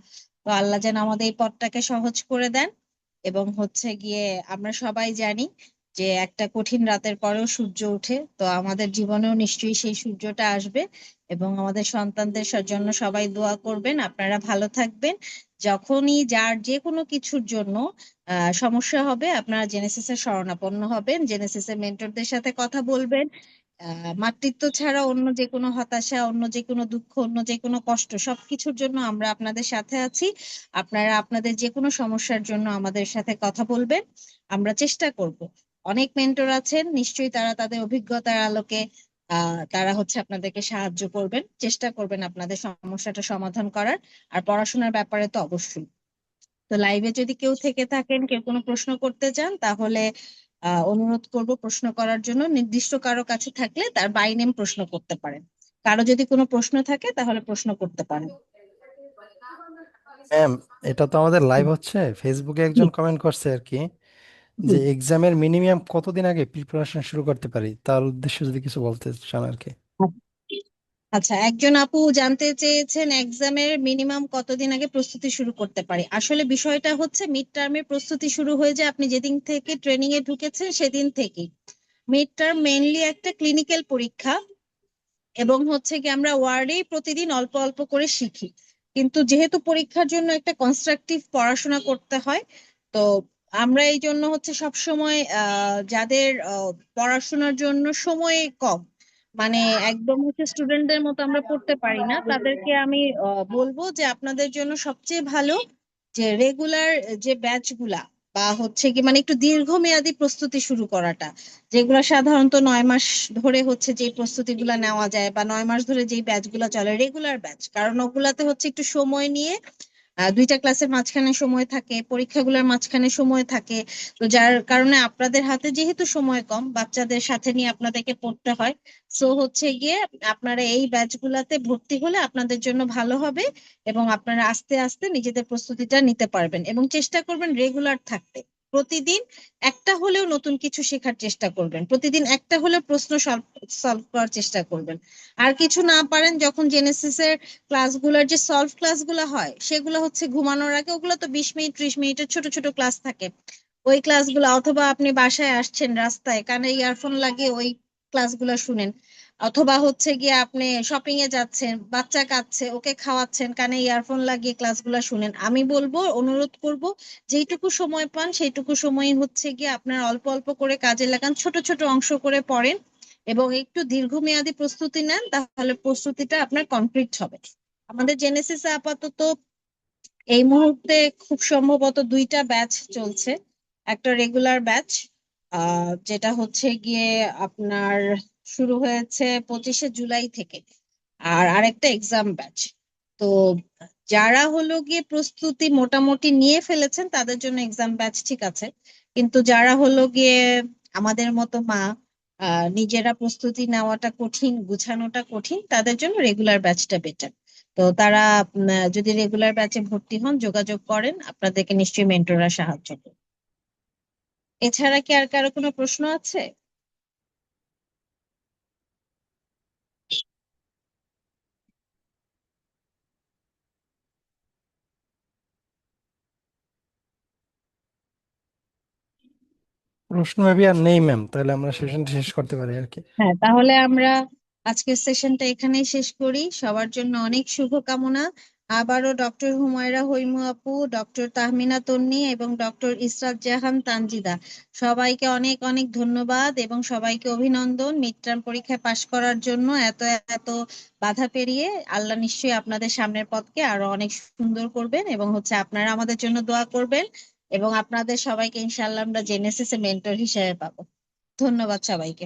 তো আল্লাহ যেন আমাদের এই পথটাকে সহজ করে দেন। এবং হচ্ছে গিয়ে আমরা সবাই জানি যে একটা কঠিন রাতের পরেও সূর্য ওঠে, তো আমাদের জীবনেও নিশ্চয়ই সেই সূর্যটা আসবে। এবং আমাদের সন্তানদের জন্য সবাই দোয়া করবেন। আপনারা ভালো থাকবেন। যখনই যার যে কোনো কিছুর জন্য সমস্যা হবে, আপনারা জেনেসিসের শরণাপন্ন হবেন, জেনেসিসের মেন্টরদের সাথে কথা বলবেন। মাতৃত্ব ছাড়া অন্য যে কোনো হতাশা, অন্য যে কোনো দুঃখ, অন্য যে কোনো কষ্ট, সবকিছুর জন্য আমরা আপনাদের সাথে আছি। আপনারা আপনাদের যে কোনো সমস্যার জন্য আমাদের সাথে কথা বলবেন, আমরা চেষ্টা করব। অনেক মেন্টর আছেন, নিশ্চয়ই তারা তাদের অভিজ্ঞতার আলোকে তারা হচ্ছে আপনাদেরকে সাহায্য করবেন, চেষ্টা করবেন আপনাদের সমস্যাটা সমাধান করার। আর পড়াশোনার ব্যাপারে তো অবশ্যই। তো লাইভে যদি কেউ থেকে থাকেন, কেউ কোনো প্রশ্ন করতে চান, তাহলে অনুরোধ করব প্রশ্ন করার জন্য। নির্দিষ্ট কারো কাছে থাকলে তার বাই নেম প্রশ্ন করতে পারেন। কারো যদি কোনো প্রশ্ন থাকে তাহলে প্রশ্ন করতে পারেন। ম্যাম, এটা তো আমাদের লাইভ হুম, হচ্ছে, ফেসবুকে জি, একজন কমেন্ট করছে আর কি, জি। যে এক্সামের মিনিমাম কতদিন আগে প্রিপারেশন শুরু করতে পারি, তার উদ্দেশ্যে যদি কিছু বলতে চান আর কি। আচ্ছা, একজন আপু জানতে চেয়েছেন এক্সামের মিনিমাম কতদিন আগে প্রস্তুতি শুরু করতে পারি। আসলে বিষয়টা হচ্ছে মিড টার্মের প্রস্তুতি শুরু হয়ে যায় আপনি যেদিন থেকে ট্রেনিং এ ঢুকেছেন সেদিন থেকেই। মিড টার্ম মেইনলি একটা ক্লিনিক্যাল পরীক্ষা, এবং হচ্ছে কি আমরা ওয়ার্ডেই প্রতিদিন অল্প অল্প করে শিখি। কিন্তু যেহেতু পরীক্ষার জন্য একটা কনস্ট্রাকটিভ পড়াশোনা করতে হয়, তো আমরা এই জন্য হচ্ছে সব সময় যাদের পড়াশোনার জন্য সময় কম, মানে একদম হচ্ছে স্টুডেন্টদের মতো আমরা পড়তে পারি না, তাদেরকে আমি বলবো যে আপনাদের জন্য সবচেয়ে ভালো যে রেগুলার যে ব্যাচ গুলা, বা হচ্ছে কি মানে একটু দীর্ঘমেয়াদী প্রস্তুতি শুরু করাটা, যেগুলো সাধারণত 9 মাস ধরে হচ্ছে যে প্রস্তুতিগুলো নেওয়া যায়, বা 9 মাস ধরে যেই ব্যাচগুলো চলে রেগুলার ব্যাচ, কারণ ওগুলাতে হচ্ছে একটু সময় নিয়ে দুইটা ক্লাসের মাঝখানে সময় থাকে, পরীক্ষাগুলোর মাঝখানে সময় থাকে। তো যার কারণে আপনাদের হাতে যেহেতু সময় কম, বাচ্চাদের সাথে নিয়ে আপনাদেরকে পড়তে হয়। সো হচ্ছে গিয়ে আপনারা এই ব্যাচগুলাতে ভর্তি হলে আপনাদের জন্য ভালো হবে, এবং আপনারা আস্তে আস্তে নিজেদের প্রস্তুতিটা নিতে পারবেন। এবং চেষ্টা করবেন রেগুলার থাকতে, প্রতিদিন একটা হলেও নতুন কিছু শেখার চেষ্টা করবেন, প্রতিদিন একটা হলেও প্রশ্ন সলভ করার চেষ্টা করবেন। আর কিছু না পারেন, যখন জেনেসিসের ক্লাসগুলোর যে সলভ ক্লাসগুলো হয় সেগুলো হচ্ছে ঘুমানোর আগে, ওগুলো তো 20 মিনিট 30 মিনিটের ছোট ছোট ক্লাস থাকে, ওই ক্লাসগুলো, অথবা আপনি বাসায় আসছেন রাস্তায় কানে ইয়ারফোন লাগিয়ে ওই ক্লাসগুলো শুনেন, অথবা হচ্ছে গিয়ে আপনি শপিং এ যাচ্ছেন, বাচ্চা কাঁদছে, ওকে খাওয়াচ্ছেন, কানে ইয়ারফোন লাগিয়ে ক্লাসগুলো শুনেন। আমি বলবো, অনুরোধ করব, যেইটুকু সময় পান সেইটুকু সময় হচ্ছে গিয়ে আপনার অল্প অল্প করে কাজে লাগান, ছোট ছোট অংশ করে পড়েন, এবং একটু দীর্ঘমেয়াদী প্রস্তুতি নেন, তাহলে প্রস্তুতিটা আপনার কমপ্লিট হবে। আমাদের জেনেসিসে আপাতত এই মুহূর্তে খুব সম্ভবত 2টা ব্যাচ চলছে। একটা রেগুলার ব্যাচ যেটা হচ্ছে গিয়ে আপনার শুরু হয়েছে 25শে জুলাই থেকে, আর আরেকটা এক্সাম ব্যাচ। তো যারা হলো গিয়ে প্রস্তুতি মোটামুটি নিয়ে ফেলেছেন তাদের জন্য এক্সাম ব্যাচ ঠিক আছে, কিন্তু যারা হলো গিয়ে আমাদের মতো মা, নিজেরা প্রস্তুতি নেওয়াটা কঠিন, গুছানোটা কঠিন, তাদের জন্য রেগুলার ব্যাচটা বেটার। তো তারা যদি রেগুলার ব্যাচে ভর্তি হন, যোগাযোগ করেন, আপনাদেরকে নিশ্চয়ই মেন্টররা সাহায্য করবে। এছাড়া কি আর কারো কোনো প্রশ্ন আছে? প্রশ্ন মেবি আর নেই ম্যাম, তাহলে আমরা সেশনটা শেষ করতে পারি আর কি। হ্যাঁ, তাহলে আমরা আজকের সেশনটা এখানেই শেষ করি। সবার জন্য অনেক শুভকামনা। আবারও ডক্টর হুমায়রা হৈমু আপু, ডক্টর তাহমিনা তন্নি এবং ডক্টর ইসরাত জাহান তানজিদা, সবাইকে অনেক অনেক ধন্যবাদ এবং সবাইকে অভিনন্দন মিড টার্ম পরীক্ষায় পাশ করার জন্য। এত এত বাধা পেরিয়ে আল্লাহ নিশ্চয়ই আপনাদের সামনের পথকে আরো অনেক সুন্দর করবেন, এবং হচ্ছে আপনারা আমাদের জন্য দোয়া করবেন, এবং আপনাদের সবাইকে ইনশাআল্লাহ আমরা জেনেসিসে মেন্টর হিসেবে পাবো। ধন্যবাদ সবাইকে।